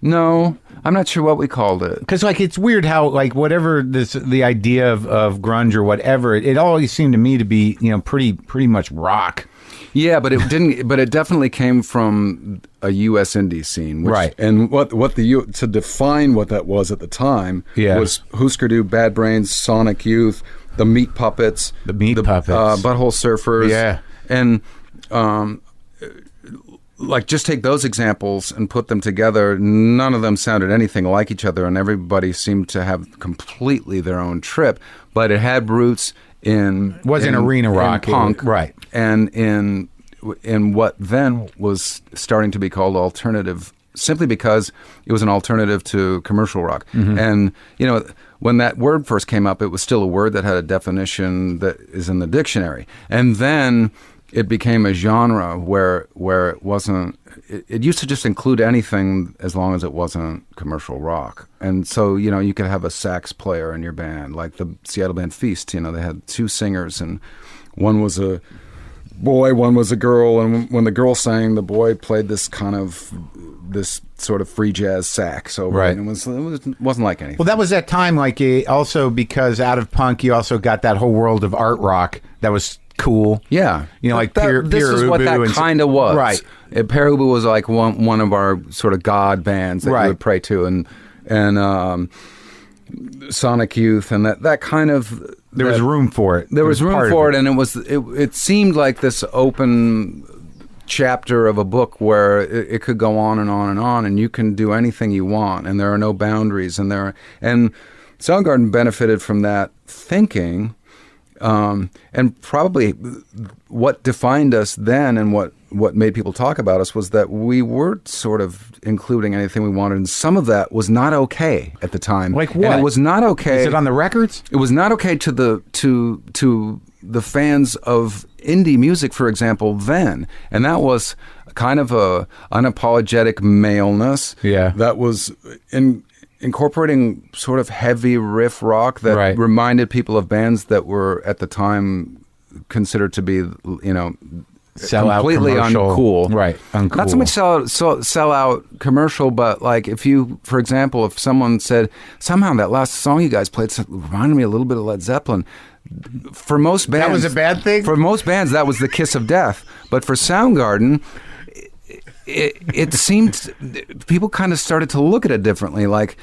No, I'm not sure what we called it. Because it's weird how whatever the idea of grunge or whatever, it always seemed to me to be pretty much rock. Yeah, but it didn't. But it definitely came from a U.S. indie scene, right? And to define what that was at the time was Husker Du, Bad Brains, Sonic Youth, the Meat Puppets, Butthole Surfers, and like just take those examples and put them together. None of them sounded anything like each other, and everybody seemed to have completely their own trip. But it had roots in arena rock, punk, right, and in what then was starting to be called alternative, simply because it was an alternative to commercial rock. And when that word first came up, it was still a word that had a definition that is in the dictionary, and then it became a genre where it wasn't. It used to just include anything as long as it wasn't commercial rock. And so, you could have a sax player in your band, like the Seattle band Feast. They had two singers, and one was a boy, one was a girl. And when the girl sang, the boy played this sort of free jazz sax over it. And it wasn't like anything. Well, that was that time, like also because out of punk, you also got that whole world of art rock that was cool. Yeah. Like this is what that kind of was. Right. Pere Ubu was like one of our sort of god bands that you would pray to, and Sonic Youth, and that kind of... There was room for it. There was room for it, and it seemed like this open chapter of a book where it could go on and on and on, and you can do anything you want, and there are no boundaries, and Soundgarden benefited from that thinking. And probably what defined us then and what made people talk about us was that we were sort of including anything we wanted, and some of that was not okay at the time. Like what? And it was not okay. Is it on the records? It was not okay to the fans of indie music, for example, then. And that was kind of a unapologetic maleness. Yeah. That was incorporating sort of heavy riff rock that reminded people of bands that were at the time considered to be, completely uncool. Right. Uncool. Not so much sell out commercial, but like for example, if someone said, somehow that last song you guys played reminded me a little bit of Led Zeppelin. For most bands... That was a bad thing? For most bands, that was the kiss of death. But for Soundgarden... It seemed people kind of started to look at it differently, like,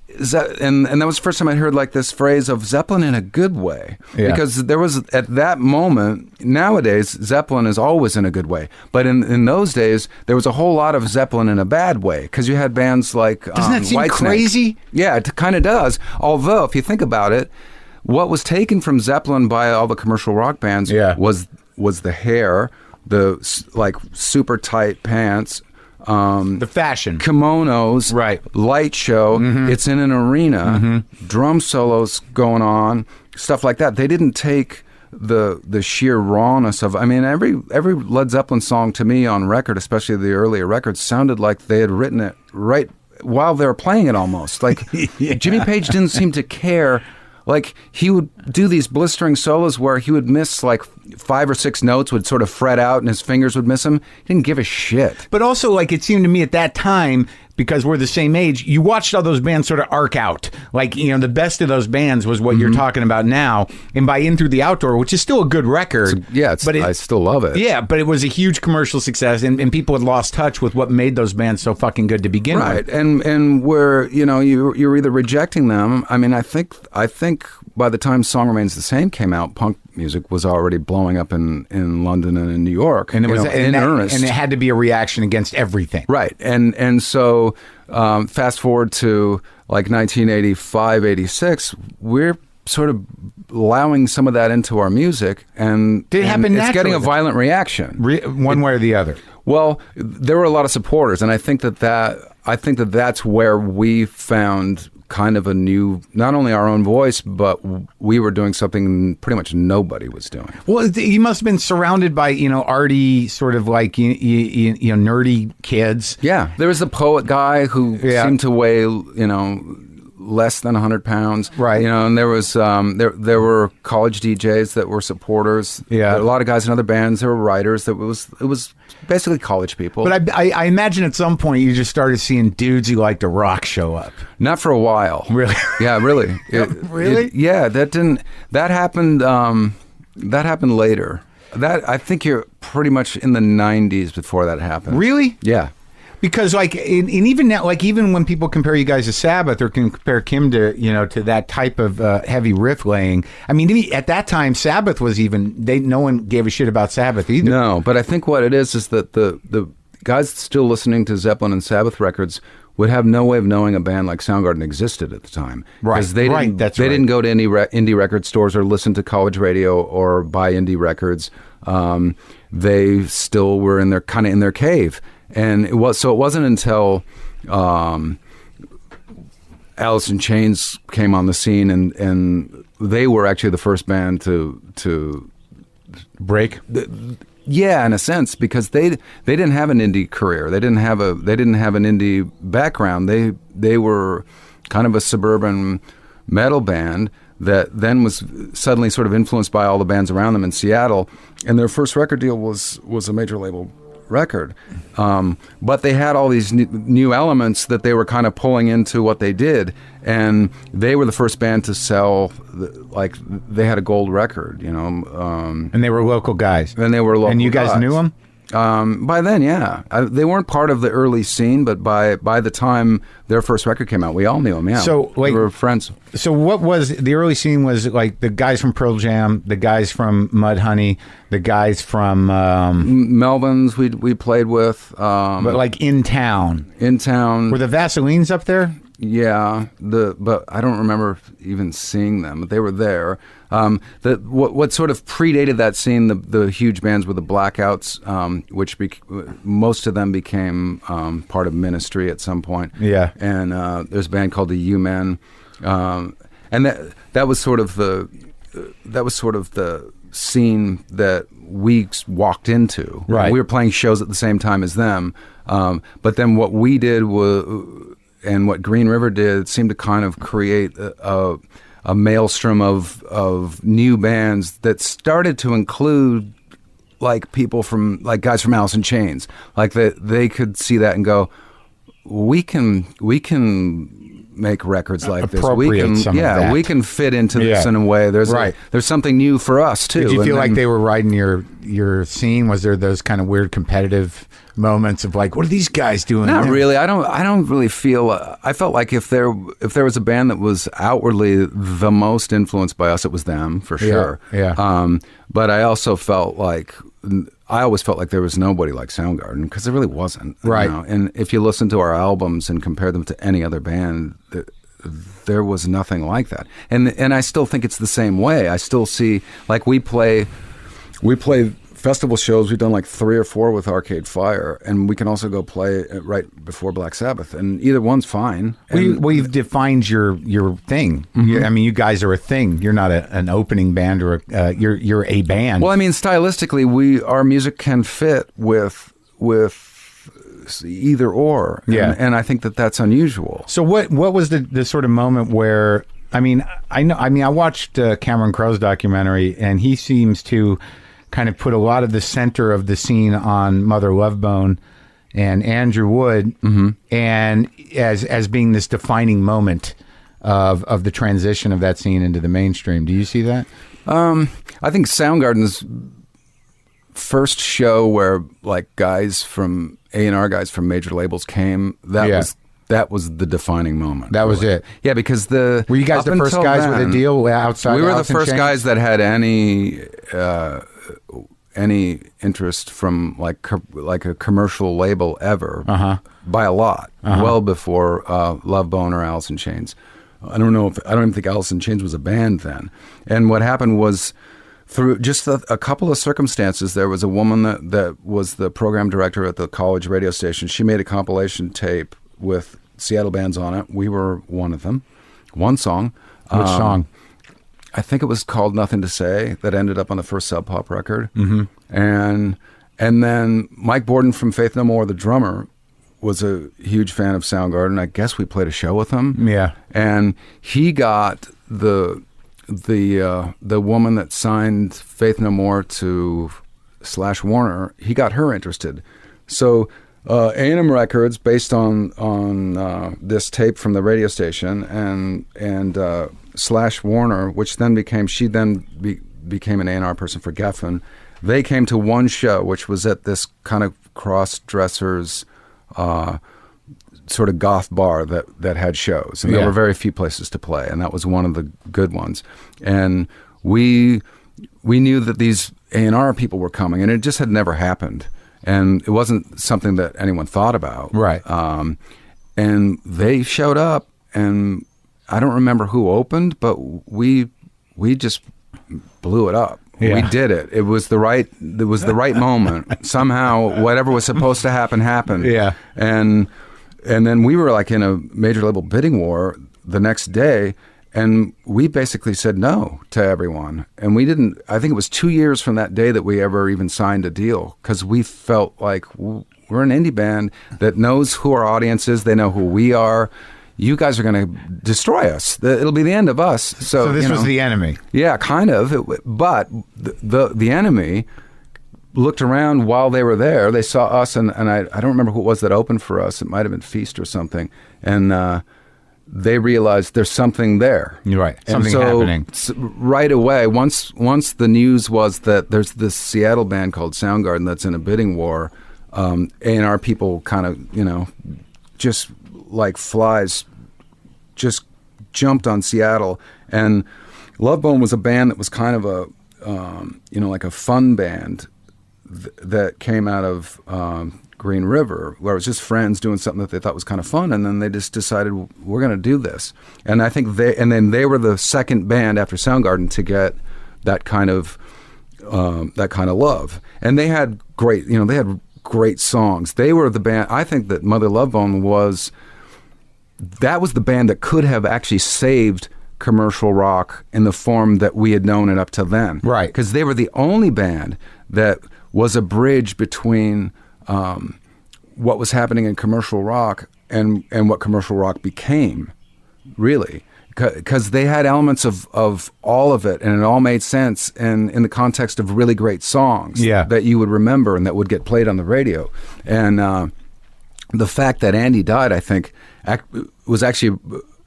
and that was the first time I heard like this phrase of Zeppelin in a good way, because there was at that moment. Nowadays, Zeppelin is always in a good way, but in those days, there was a whole lot of Zeppelin in a bad way, because you had bands like doesn't that seem Whitesnake. Crazy? Yeah, it kind of does. Although, if you think about it, what was taken from Zeppelin by all the commercial rock bands was the hair. The like super tight pants, the fashion, kimonos, light show. It's in an arena, drum solos going on, stuff like that. They didn't take the sheer rawness of. I mean, every Led Zeppelin song to me on record, especially the earlier records, sounded like they had written it right while they were playing it almost. Like Jimmy Page didn't seem to care. Like, he would do these blistering solos where he would miss, like, 5 or 6 notes, would sort of fret out, and his fingers would miss him. He didn't give a shit. But also, like, it seemed to me at that time, because we're the same age, you watched all those bands sort of arc out. Like, the best of those bands was what you're talking about now. And by In Through the Outdoor, which is still a good record. I still love it. Yeah, but it was a huge commercial success, and people had lost touch with what made those bands so fucking good to begin with. Right, and where, you're either rejecting them. I mean, I think by the time Song Remains the Same came out, punk music was already blowing up in London and in New York. And it was in earnest. And it had to be a reaction against everything. Right, and so fast forward to like 1985, 86, we're sort of allowing some of that into our music, and did it happen naturally? It's getting a violent reaction, one way or the other. Well, there were a lot of supporters, and I think that's where we found kind of a new, not only our own voice, but we were doing something pretty much nobody was doing. Well, you must have been surrounded by, arty, sort of like, nerdy kids. Yeah. There was the poet guy who seemed to weigh, less than 100 pounds. Right. And there was, there were college DJs that were supporters. Yeah. A lot of guys in other bands. There were writers. It was basically college people. But I imagine at some point you just started seeing dudes you like to rock show up. Not for a while. Really? Yeah, really. Really? That happened later. That I think you're pretty much in the 90s before that happened. Really? Yeah. Because like, and even now, like even when people compare you guys to Sabbath or can compare Kim to, to that type of heavy riff laying, I mean, at that time, Sabbath was no one gave a shit about Sabbath either. No, but I think what it is that the guys still listening to Zeppelin and Sabbath records would have no way of knowing a band like Soundgarden existed at the time. Right, because they didn't go to any indie record stores or listen to college radio or buy indie records. They still were in their cave. And it wasn't until Alice in Chains came on the scene, and they were actually the first band to break. Yeah, in a sense, because they didn't have an indie career. They didn't have an indie background. They were kind of a suburban metal band that then was suddenly sort of influenced by all the bands around them in Seattle, and their first record deal was a major label record, but they had all these new elements that they were kind of pulling into what they did, and they were the first band to sell, they had a gold record, and they were local guys. And they were local, and you guys knew them. By then, yeah, they weren't part of the early scene, but by the time their first record came out, we all knew them. Yeah, so we were friends. So what was the early scene? Was like the guys from Pearl Jam, the guys from Mudhoney, the guys from Melvins. We played with, but like in town. Were the Vaselines up there? Yeah, but I don't remember even seeing them. But they were there. What sort of predated that scene, the huge bands were the Blackouts, which most of them became part of Ministry at some point. Yeah, and there's a band called the U-Men, and that was sort of the scene that we walked into. Right, we were playing shows at the same time as them, but then what we did was. And what Green River did seemed to kind of create a maelstrom of new bands that started to include like people from like guys from Alice in Chains, like that they could see that and go, we can make records like this. We can fit into this in a way. There's something new for us too. Did you feel like they were riding your scene? Was there those kind of weird competitive moments of like, what are these guys doing? Not really. I don't really feel. I felt like if there was a band that was outwardly the most influenced by us, it was them for sure. Yeah. But I also felt like. I always felt like there was nobody like Soundgarden because there really wasn't. Right. And if you listen to our albums and compare them to any other band, there was nothing like that. And I still think it's the same way. I still see, like we play festival shows. We've done like 3 or 4 with Arcade Fire, and we can also go play right before Black Sabbath, and either one's fine. Well, you've defined your thing. Mm-hmm. I mean, you guys are a thing. You're not an opening band or you're a band. Well, I mean, stylistically, our music can fit with either or. And I think that's unusual. So what was the sort of moment where? I mean, I watched Cameron Crowe's documentary, and he seems to kind of put a lot of the center of the scene on Mother Love Bone and Andrew Wood, and as being this defining moment of the transition of that scene into the mainstream. Do you see that? I think Soundgarden's first show where like guys from A&R guys from major labels came, that was the defining moment. That was it. Yeah, because were you guys the first guys with a deal outside? We were the first guys that had any interest from like a commercial label ever, by a lot, well before Love Bone or Alice in Chains. I don't even think Alice in Chains was a band then. And what happened was, through just a couple of circumstances, there was a woman that was the program director at the college radio station. She made a compilation tape with Seattle bands on it. We were one of them. One song. Which song? I think it was called Nothing to Say, that ended up on the first Sub Pop record. And then Mike Borden from Faith No More, the drummer, was a huge fan of Soundgarden. I guess we played a show with him. Yeah. And he got the woman that signed Faith No More to / Warner, he got her interested. So A&M Records, based on this tape from the radio station, and / Warner, which then became an A&R person for Geffen, they came to one show, which was at this kind of cross-dressers sort of goth bar that had shows. And there were very few places to play, and that was one of the good ones. And we knew that these A&R people were coming, and it just had never happened. And it wasn't something that anyone thought about. Right. And they showed up, and I don't remember who opened, but we just blew it up. Yeah. We did it. It was the right moment. Somehow, whatever was supposed to happen happened. Yeah. And then we were like in a major label bidding war the next day, and we basically said no to everyone. And we didn't. I think it was 2 years from that day that we ever even signed a deal, because we felt like we're an indie band that knows who our audience is. They know who we are. You guys are going to destroy us. It'll be the end of us. So this was the enemy. Yeah, kind of. But the enemy looked around while they were there. They saw us, and I don't remember who it was that opened for us. It might have been Feast or something. And they realized there's something there. You're right. Something happening. Right away, once the news was that there's this Seattle band called Soundgarden that's in a bidding war, A&R people kind of, just like flies, just jumped on Seattle. And Love Bone was a band that was kind of a, like a fun band that came out of Green River, where it was just friends doing something that they thought was kind of fun, and then they just decided, we're going to do this. And I think they were the second band after Soundgarden to get that kind of love. And they had great songs. They were the band. I think that Mother Love Bone was the band that could have actually saved commercial rock in the form that we had known it up to then. Right. Because they were the only band that was a bridge between what was happening in commercial rock and what commercial rock became, really. Because they had elements of all of it, and it all made sense in the context of really great songs that you would remember and that would get played on the radio. And the fact that Andy died, I think, was actually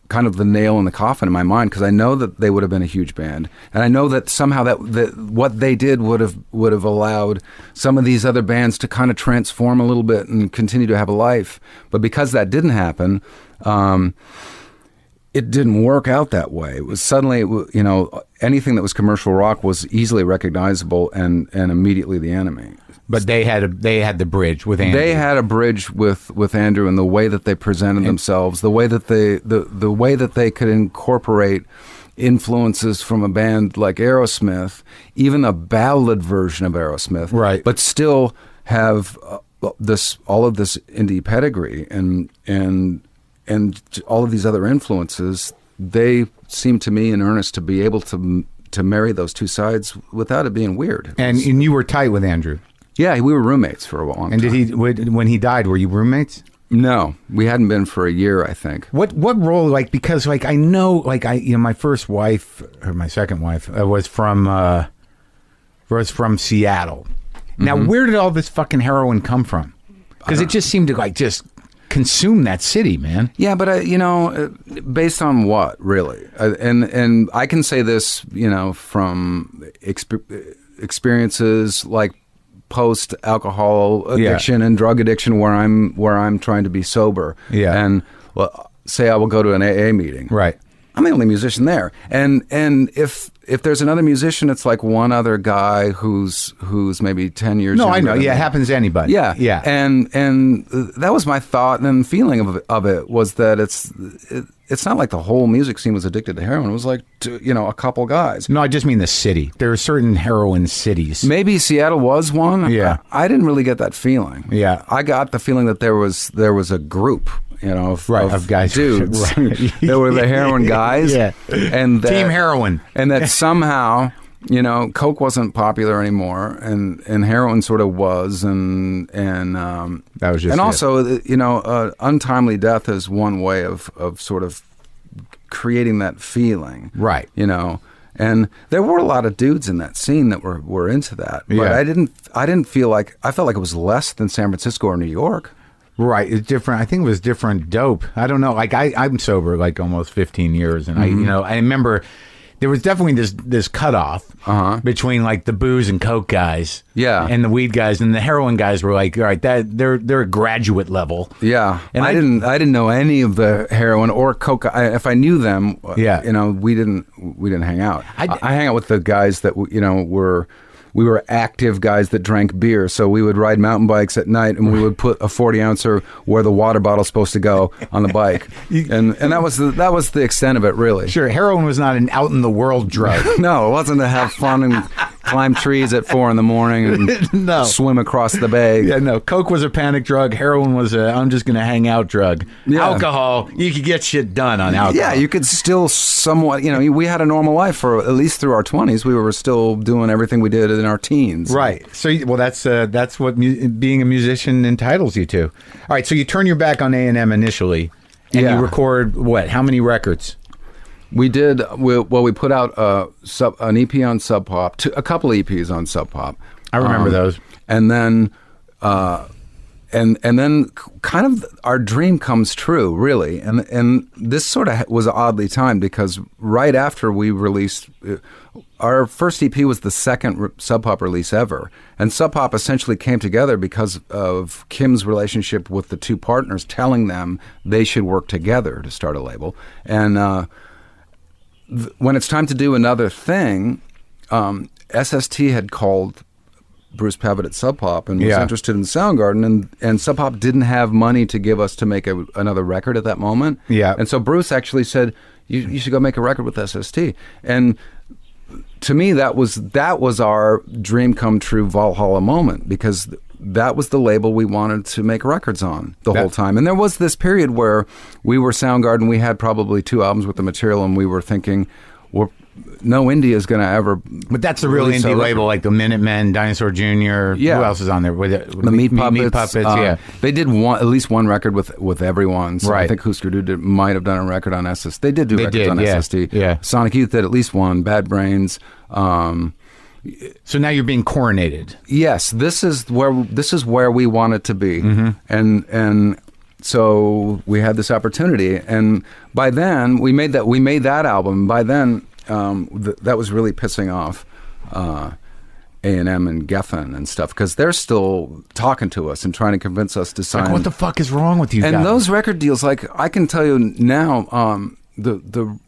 kind of the nail in the coffin in my mind, because I know that they would have been a huge band, and I know that somehow that what they did would have allowed some of these other bands to kind of transform a little bit and continue to have a life. But because that didn't happen, it didn't work out that way. It was suddenly, anything that was commercial rock was easily recognizable and immediately the enemy. But they had the bridge with Andrew. They had a bridge with Andrew, and the way that they presented themselves, the way that the way that they could incorporate influences from a band like Aerosmith, even a ballad version of Aerosmith, right? But still have all of this indie pedigree and all of these other influences. They seem to me in earnest to be able to marry those two sides without it being weird. And you were tight with Andrew. Yeah, we were roommates for a long time. And when he died, were you roommates? No, we hadn't been for a year, I think. What role, because I know, my first wife, or my second wife, was from Seattle. Now, where did all this fucking heroin come from? Because it just seemed to just consume that city, man. Yeah, but based on what, really? And I can say this, from experiences like post-alcohol addiction and drug addiction, where I'm trying to be sober. Yeah. And say I will go to an AA meeting. Right. I'm the only musician there. And if there's another musician, it's like one other guy who's maybe 10 years younger. No, I know. Yeah, it happens to anybody. Yeah. Yeah. And that was my thought and feeling of it, was that it's not like the whole music scene was addicted to heroin. It was like, a couple guys. No, I just mean the city. There are certain heroin cities. Maybe Seattle was one. Yeah. I didn't really get that feeling. Yeah. I got the feeling that there was a group, of guys, dudes. Right. They were the heroin guys. Yeah. And Team Heroin. And that somehow, Coke wasn't popular anymore, and heroin sort of was, and that was just. And also, untimely death is one way of sort of creating that feeling, right? And there were a lot of dudes in that scene that were into that, but I didn't feel like, I felt like it was less than San Francisco or New York. Right, it's different. I think it was different dope. I don't know. I'm sober almost 15 years, and I remember there was definitely this cutoff between like the booze and coke guys, and the weed guys, and the heroin guys were like, all right, they're a graduate level, And I didn't know any of the heroin or coke. If I knew them, you know, we didn't hang out. I hang out with the guys that you know we were active guys that drank beer, so we would ride mountain bikes at night, and we would put a 40-ouncer where the water bottle's supposed to go on the bike, and that was the extent of it, really. Sure, heroin was not an out in the world drug. No, it wasn't to have fun and climb trees at 4 a.m. and swim across the bay. Yeah, no. Coke was a panic drug. Heroin was a I'm just going to hang out drug. Yeah. Alcohol, you could get shit done on alcohol. Yeah, you could still somewhat, you know, we had a normal life for at least through our 20s. We were still doing everything we did in our teens. Right. So, well, that's what being a musician entitles you to. All right, so you turn your back on A&M initially, and you record, what, how many records? We did. We put out an EP on Sub Pop, a couple EPs on Sub Pop. I remember those. And then, and then, kind of, our dream comes true, really. And this sort of was oddly timed because right after we released, our first EP was the second Sub Pop release ever, and Sub Pop essentially came together because of Kim's relationship with the two partners, telling them they should work together to start a label, and. When it's time to do another thing, SST had called Bruce Pavitt at Sub Pop and was interested in Soundgarden, and Sub Pop didn't have money to give us to make another record at that moment. Yeah. And so Bruce actually said, you should go make a record with SST. And to me, that was our dream come true Valhalla moment, because that was the label we wanted to make records on the whole time. And there was this period where we were Soundgarden, we had probably 2 albums with the material, and we were thinking, no indie is going to ever. But that's the real indie label, like the Minutemen, Dinosaur Jr. Yeah. Who else is on there? The Meat Puppets. Yeah. They did at least one record with everyone. So right. I think Husker Du might have done a record on SST. They did records on SST. Yeah. Sonic Youth did at least one. Bad Brains. So now you're being coronated. Yes, this is where we want it to be, and so we had this opportunity, and by then we made that album. By then, that was really pissing off A&M and Geffen and stuff, because they're still talking to us and trying to convince us to sign. Like, what the fuck is wrong with you guys? And those record deals, like, I can tell you now, the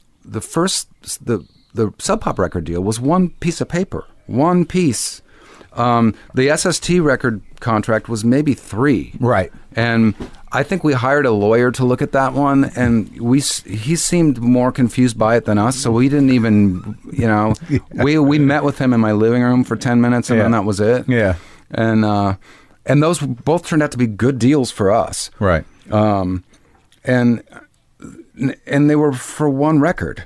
Sub Pop record deal was one piece of paper. One piece. The SST record contract was maybe 3. Right. And I think we hired a lawyer to look at that one, and he seemed more confused by it than us, so we didn't even, you know, we met with him in my living room for 10 minutes, and then that was it. Yeah. And those both turned out to be good deals for us. Right. And they were for one record.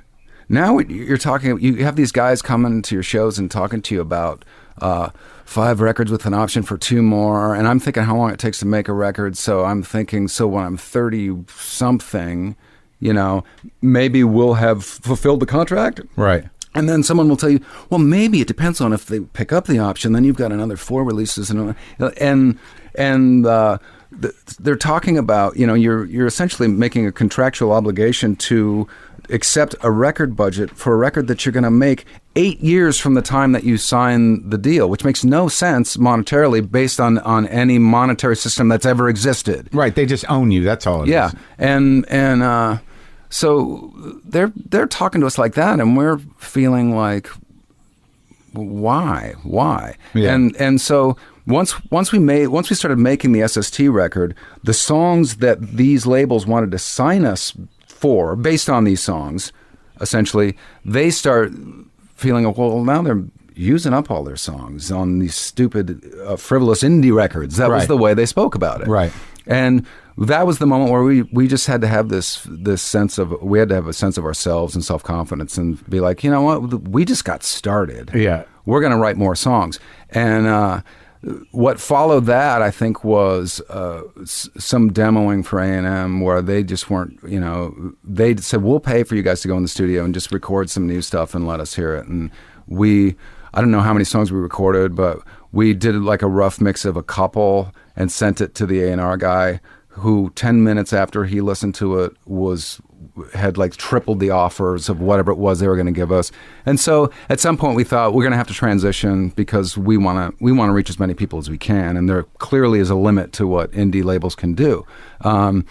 Now you're talking. You have these guys coming to your shows and talking to you about 5 records with an option for 2 more, and I'm thinking how long it takes to make a record. So I'm thinking, so when I'm 30 something, you know, maybe we'll have fulfilled the contract. Right. And then someone will tell you, well, maybe it depends on if they pick up the option. Then you've got another 4 releases, and they're talking about, you know, you're essentially making a contractual obligation to accept a record budget for a record that you're going to make 8 years from the time that you sign the deal, which makes no sense monetarily based on any monetary system that's ever existed. Right. They just own you. That's all it is. Yeah. And so they're talking to us like that, and we're feeling like, why? Yeah. And so once we started making the SST record, the songs that these labels wanted to sign us for, based on these songs, essentially, they start feeling, well, now they're using up all their songs on these stupid, frivolous indie records. That was the way they spoke about it. Right. And that was the moment where we just had to have this sense of, we had to have a sense of ourselves and self-confidence and be like, you know what, we just got started. Yeah. We're going to write more songs. And what followed that, I think, was some demoing for A&M where they just weren't, you know, they said, we'll pay for you guys to go in the studio and just record some new stuff and let us hear it. And I don't know how many songs we recorded, but we did like a rough mix of a couple and sent it to the A&R guy who 10 minutes after he listened to it had like tripled the offers of whatever it was they were going to give us. And so at some point we thought we're going to have to transition because we want to reach as many people as we can. And there clearly is a limit to what indie labels can do. And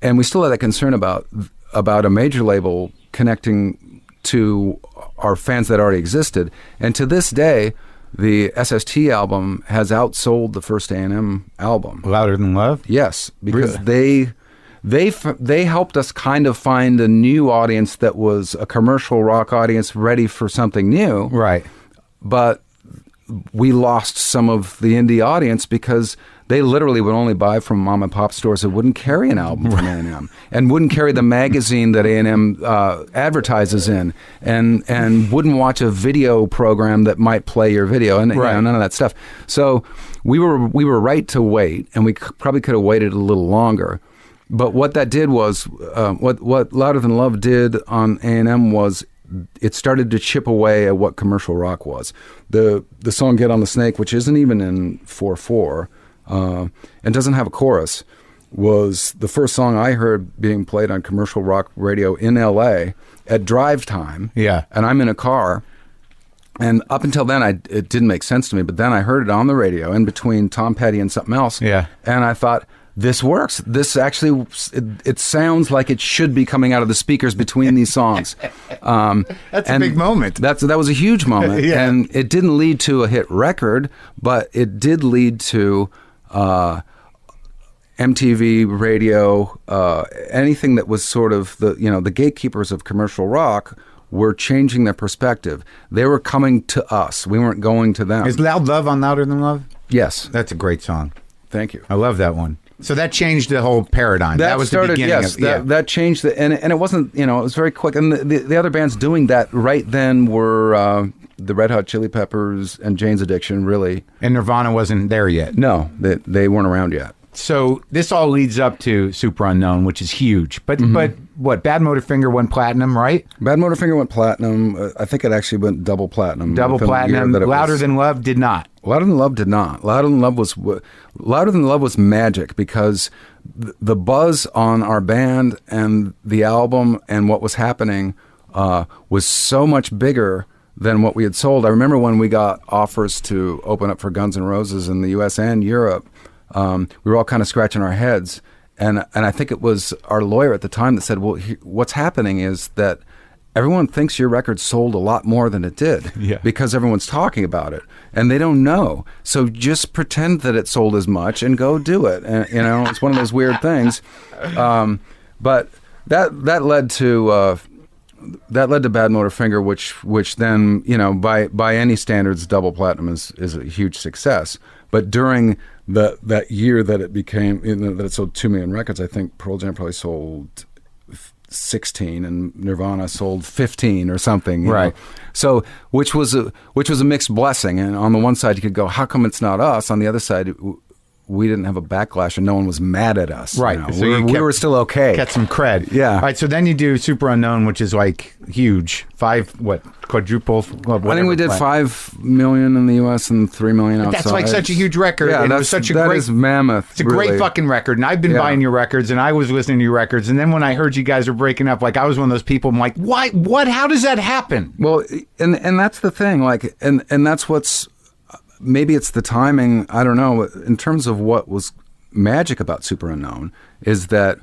we still had that concern about a major label connecting to our fans that already existed. And to this day, the SST album has outsold the first A&M album. Louder Than Love? Yes, because they helped us kind of find a new audience that was a commercial rock audience ready for something new. Right. But we lost some of the indie audience because they literally would only buy from mom and pop stores that wouldn't carry an album from A&M and wouldn't carry the magazine that A&M advertises in and wouldn't watch a video program that might play your video and right. None of that stuff. So we were right to wait, and we probably could have waited a little longer. But what that did was, what Louder Than Love did on A&M was it started to chip away at what commercial rock was. The song Get on the Snake, which isn't even in 4/4, and doesn't have a chorus, was the first song I heard being played on commercial rock radio in L.A. at drive time. Yeah. And I'm in a car. And up until then, it didn't make sense to me. But then I heard it on the radio in between Tom Petty and something else. Yeah. And I thought, this works. This actually, it sounds like it should be coming out of the speakers between these songs. That's a big moment. That was a huge moment. Yeah. And it didn't lead to a hit record, but it did lead to MTV, radio, anything that was sort of the gatekeepers of commercial rock were changing their perspective. They were coming to us. We weren't going to them. Is Loud Love on Louder Than Love? Yes. That's a great song. Thank you. I love that one. So that changed the whole paradigm. That was the beginning of that changed and it wasn't, it was very quick. And the other bands doing that right then were the Red Hot Chili Peppers and Jane's Addiction, really. And Nirvana wasn't there yet. No, they weren't around yet. So this all leads up to Super Unknown, which is huge. But what? Bad Motorfinger went platinum, right? Bad Motorfinger went platinum. I think it actually went double platinum. Double platinum. Louder Than Love did not. Louder Than Love did not. Louder Than Love was magic because the buzz on our band and the album and what was happening was so much bigger than what we had sold. I remember when we got offers to open up for Guns N' Roses in the U.S. and Europe. We were all kind of scratching our heads, and I think it was our lawyer at the time that said, "Well, what's happening is that everyone thinks your record sold a lot more than it did because everyone's talking about it, and they don't know. So just pretend that it sold as much and go do it." And it's one of those weird things. But that led to Bad Motorfinger, which then by any standards, double platinum is a huge success. But during that year that it became, that it sold 2 million records, I think Pearl Jam probably sold 16 and Nirvana sold 15 or something. Right. So which was a mixed blessing. And on the one side you could go, how come it's not us? On the other side, we didn't have a backlash and no one was mad at us. Right. So we were still okay. Get some cred. Yeah. All right. So then you do Super Unknown, which is like huge. Quadruple? I think we did 5 million in the U.S. and 3 million outside. That's like such a huge record. Yeah, and that's such a that great, is mammoth. It's a really. great fucking record. And I've been buying your records and I was listening to your records. And then when I heard you guys were breaking up, like I was one of those people, I'm like, why? What? How does that happen? Well, and that's the thing. Like, and that's what's, maybe it's the timing. I don't know. In terms of what was magic about Super Unknown is that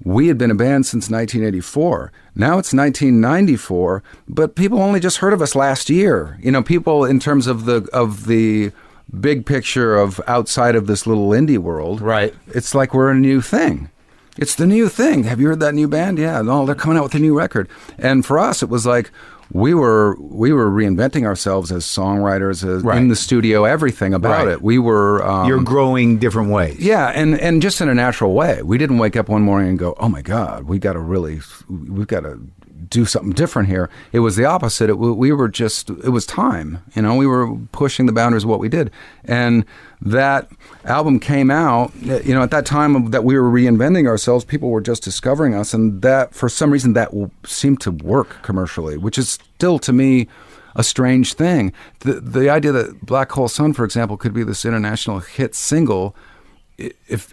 we had been a band since 1984. Now it's 1994, but people only just heard of us last year. People in terms of the big picture of outside of this little indie world. Right. It's like we're a new thing. It's the new thing. Have you heard that new band? Yeah. No, they're coming out with a new record. And for us, it was like we were reinventing ourselves as songwriters, in the studio, everyth about it. We were... You're growing different ways. Yeah, and just in a natural way. We didn't wake up one morning and go, oh my God, we've got to do something different here. It was the opposite. It was time. We were pushing the boundaries of what we did. And that album came out, at that time that we were reinventing ourselves, people were just discovering us. And that, for some reason, that seemed to work commercially, which is still, to me, a strange thing. The idea that Black Hole Sun, for example, could be this international hit single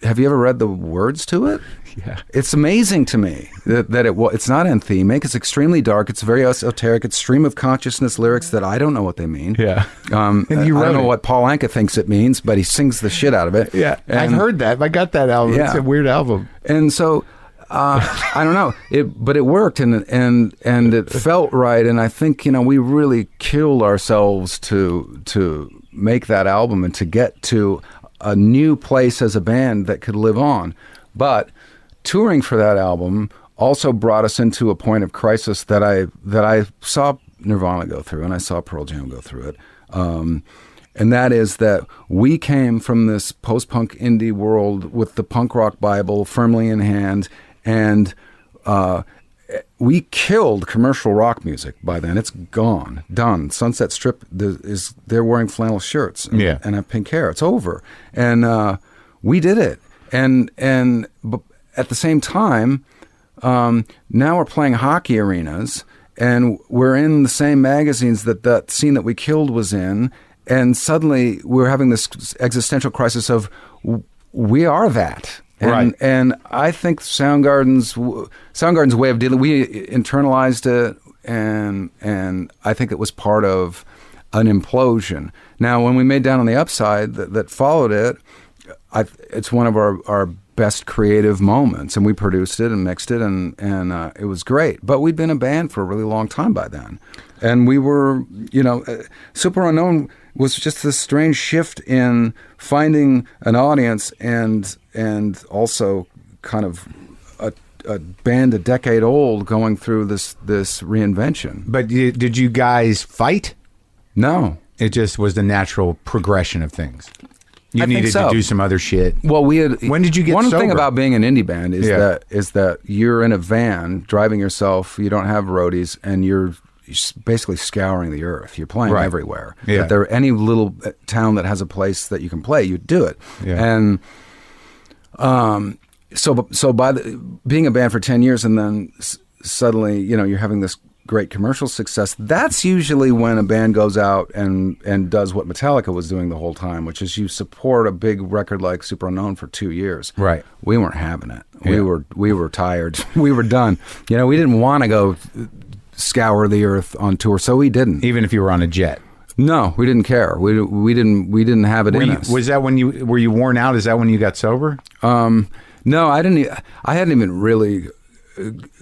have you ever read the words to it? Yeah. It's amazing to me that it's not anthemic. It's extremely dark. It's very esoteric. It's stream of consciousness lyrics that I don't know what they mean. Yeah. And I don't know what Paul Anka thinks it means, but he sings the shit out of it. Yeah. And I've heard that. I got that album. Yeah. It's a weird album. And so I don't know. But it worked and it felt right. And I think, we really killed ourselves to make that album and to get to a new place as a band that could live on. But touring for that album also brought us into a point of crisis that I saw Nirvana go through, and I saw Pearl Jam go through it. And that is that we came from this post-punk indie world with the punk rock Bible firmly in hand, and we killed commercial rock music by then. It's gone, done. Sunset Strip they're wearing flannel shirts and have pink hair. It's over, and we did it. And at the same time, now we're playing hockey arenas, and we're in the same magazines that scene that we killed was in, and suddenly we're having this existential crisis of we are that. And I think Soundgarden's way of dealing, we internalized it, and I think it was part of an implosion. Now, when we made Down on the Upside that followed it, it's one of our best creative moments, and we produced it and mixed it, and it was great. But we'd been a band for a really long time by then, and we were, Super Unknown was just this strange shift in finding an audience and also kind of a band a decade old going through this reinvention. But did you guys fight? No. It just was the natural progression of things. You I needed think so. to do some other shit. Well, When did you get one sober? thing about being an indie band is that you're in a van driving yourself. You don't have roadies, and you're basically scouring the earth. You're playing everywhere. Yeah. If there any little town that has a place that you can play, you do it. Yeah. And so by being a band for 10 years, and then suddenly you're having this great commercial success, that's usually when a band goes out and does what Metallica was doing the whole time, which is you support a big record like Super Unknown for 2 years. Right. We weren't having it. Yeah. We were tired. We were done. We didn't want to go scour the earth on tour, so we didn't. Even if you were on a jet. No, we didn't care. We didn't have it in us. Was that when were you worn out? Is that when you got sober? No, I didn't. I hadn't even really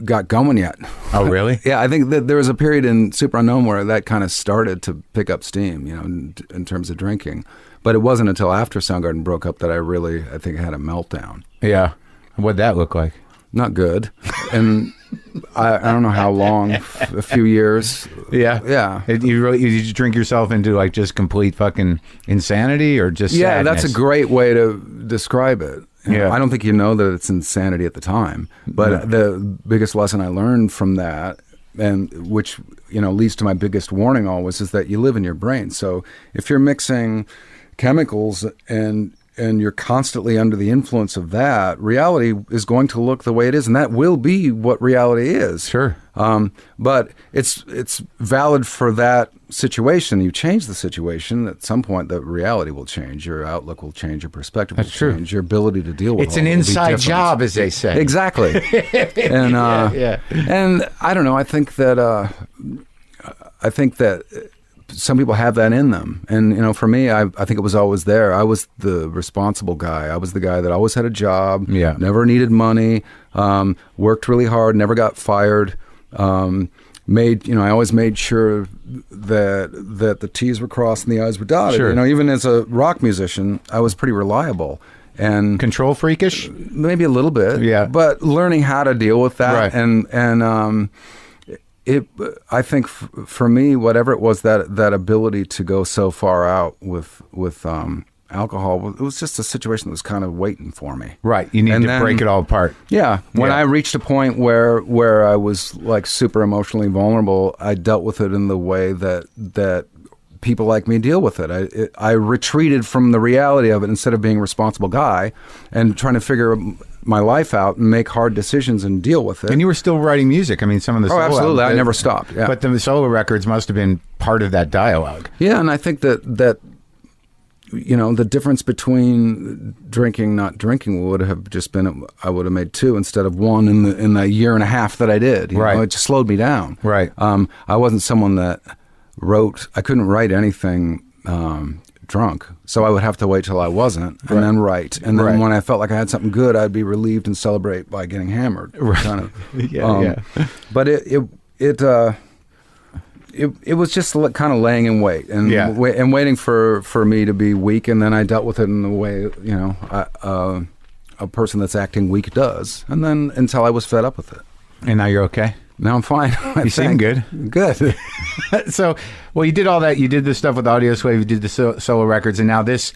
got going yet. Oh, really? Yeah, I think that there was a period in Super Unknown where that kind of started to pick up steam, in terms of drinking. But it wasn't until after Soundgarden broke up that I think had a meltdown. Yeah. What'd that look like? Not good. And I don't know how long, a few years. Yeah. Yeah. Did you drink yourself into like just complete fucking insanity or just sadness? That's a great way to describe it. Yeah. I don't think you know that it's insanity at the time, but the biggest lesson I learned from that, and which leads to my biggest warning always, is that you live in your brain. So if you're mixing chemicals and you're constantly under the influence of that, reality is going to look the way it is, and that will be what reality is. Sure. But it's valid for that situation. You change the situation, at some point the reality will change. Your outlook will change. Your perspective will change. Your ability to deal with it's an inside job, as they say. Exactly. And and I don't know. I think that some people have that in them. And, for me, I think it was always there. I was the responsible guy. I was the guy that always had a job, never needed money, worked really hard, never got fired, I always made sure that the T's were crossed and the I's were dotted. Sure. Even as a rock musician, I was pretty reliable. And control freakish? Maybe a little bit. Yeah. But learning how to deal with that. Right. And I think for me, whatever it was, that ability to go so far out with alcohol, it was just a situation that was kind of waiting for me. Right. You need to break it all apart. Yeah. When I reached a point where I was like super emotionally vulnerable, I dealt with it in the way that people like me deal with it. I retreated from the reality of it instead of being a responsible guy and trying to figure my life out and make hard decisions and deal with it. And you were still writing music. I mean, some of the solo absolutely. albums, I never stopped. Yeah. But the solo records must have been part of that dialogue. Yeah, and I think that the difference between drinking, not drinking would have just been, I would have made 2 instead of 1 in the year and a half that I did. You know, it just slowed me down. Right. I wasn't someone that I couldn't write anything drunk, so I would have to wait till I wasn't, and then write. And then when I felt like I had something good, I'd be relieved and celebrate by getting hammered. Kind of. But it was just kind of laying in wait and waiting for me to be weak, and then I dealt with it in the way a person that's acting weak does, and then until I was fed up with it. And now you're okay. Now I'm fine. You seem good. Good. So, well, you did all that. You did the stuff with Audio Swave. You did the solo records, and now this.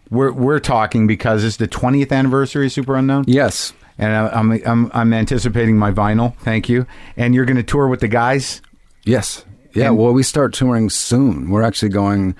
We're talking because it's the 20th anniversary of Super Unknown. Yes. And I'm anticipating my vinyl. Thank you. And you're going to tour with the guys. Yes. Yeah. Well, we start touring soon. We're actually going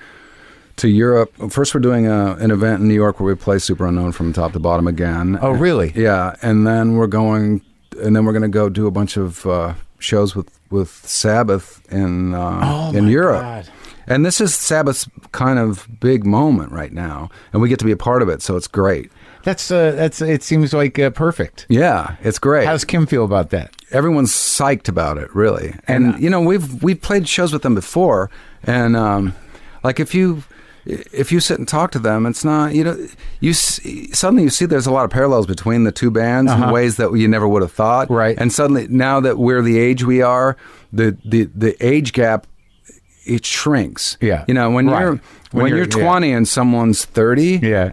to Europe. First, we're doing an event in New York where we play Super Unknown from top to bottom again. Oh, really? Yeah. And then we're going to go do a bunch of shows with Sabbath in Europe. God. And this is Sabbath's kind of big moment right now, and we get to be a part of it, so it's great. That's it seems like perfect. Yeah, it's great. How does Kim feel about that? Everyone's psyched about it, really. And we've played shows with them before, and like if you sit and talk to them, it's not, suddenly you see there's a lot of parallels between the two bands in ways that you never would have thought. Right. And suddenly, now that we're the age we are, the age gap, it shrinks. Yeah. When you're 20 and someone's 30,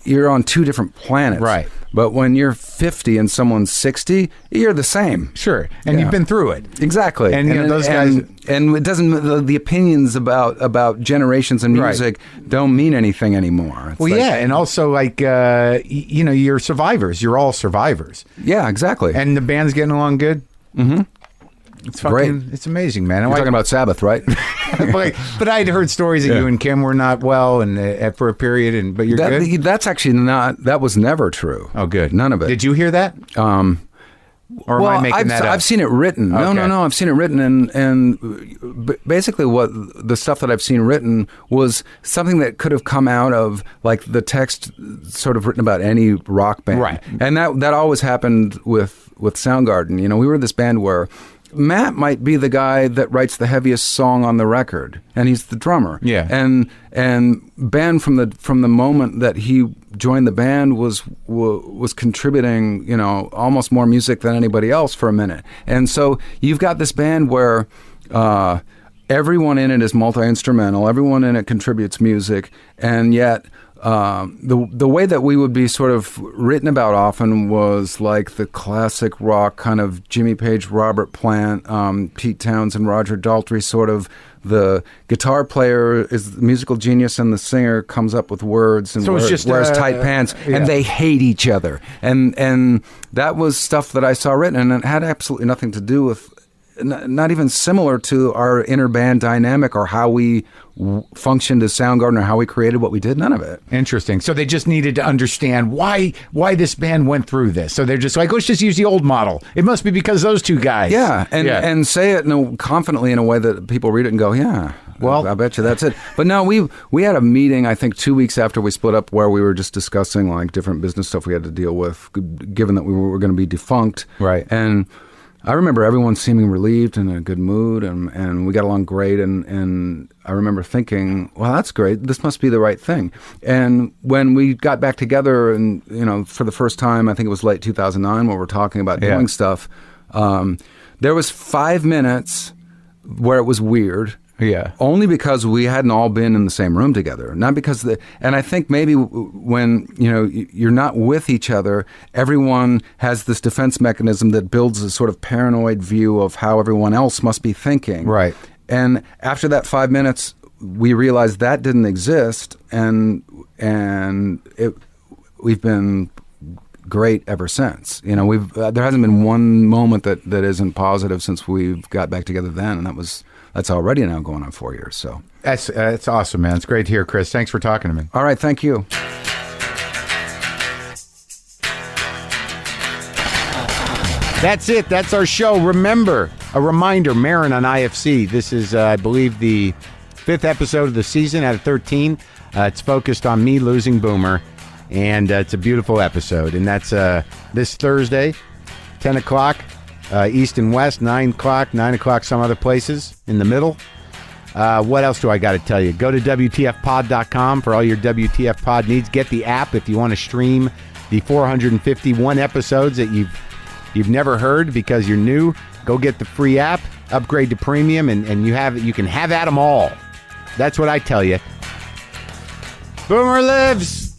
you're on two different planets. Right. But when you're 50 and someone's 60, you're the same. Sure. And you've been through it. Exactly. And those guys, and it doesn't, the opinions about generations and music don't mean anything anymore. It's and also you're survivors. You're all survivors. Yeah, exactly. And the band's getting along good? Mm-hmm. It's great. It's amazing, man. You're talking about Sabbath, right? but I'd heard stories that you and Kim were not well, and for a period, but you're good. That's actually not. That was never true. Oh, good. None of it. Did you hear that? Or am I making that up? I've seen it written. Okay. No. I've seen it written, and basically, what the stuff that I've seen written was something that could have come out of like the text, sort of written about any rock band, right? And that always happened with Soundgarden. We were this band where Matt might be the guy that writes the heaviest song on the record, and he's the drummer. Yeah. And Ben from the moment that he joined the band was contributing, almost more music than anybody else for a minute. And so you've got this band where everyone in it is multi-instrumental, everyone in it contributes music, and yet the way that we would be sort of written about often was like the classic rock kind of Jimmy Page, Robert Plant, Pete Townsend, Roger Daltrey, sort of the guitar player is the musical genius and the singer comes up with words and wears tight pants and they hate each other. And that was stuff that I saw written, and it had absolutely nothing to do with, not even similar to our inner band dynamic or how we functioned as Soundgarden or how we created what we did. None of it. Interesting. So they just needed to understand why this band went through this. So they're just like, let's just use the old model. It must be because those two guys. Yeah, and say it confidently in a way that people read it and go, yeah. Well, I bet you that's it. But no, we had a meeting, I think 2 weeks after we split up, where we were just discussing like different business stuff we had to deal with, given that we were going to be defunct. Right. And I remember everyone seeming relieved and in a good mood, and we got along great. And I remember thinking, well, that's great. This must be the right thing. And when we got back together, and for the first time, I think it was late 2009, where we're talking about doing stuff, there was 5 minutes where it was weird. Yeah. Only because we hadn't all been in the same room together. Not because and I think maybe when, you're not with each other, everyone has this defense mechanism that builds a sort of paranoid view of how everyone else must be thinking. Right. And after that 5 minutes, we realized that didn't exist, and we've been great ever since. There hasn't been one moment that isn't positive since we've got back together then, and that's already now going on 4 years. So that's awesome, man. It's great to hear, Chris. Thanks for talking to me. All right, thank you. That's it. That's our show. Remember, a reminder, Maron on IFC. This is, I believe, the 5th episode of the season out of 13. It's focused on me losing Boomer, and it's a beautiful episode. And that's this Thursday, 10 o'clock, East and West, 9 o'clock, 9 o'clock some other places in the middle. What else do I got to tell you? Go to WTFpod.com for all your WTF pod needs. Get the app if you want to stream the 451 episodes that you've never heard because you're new. Go get the free app, upgrade to premium, and you can have at them all. That's what I tell you. Boomer lives!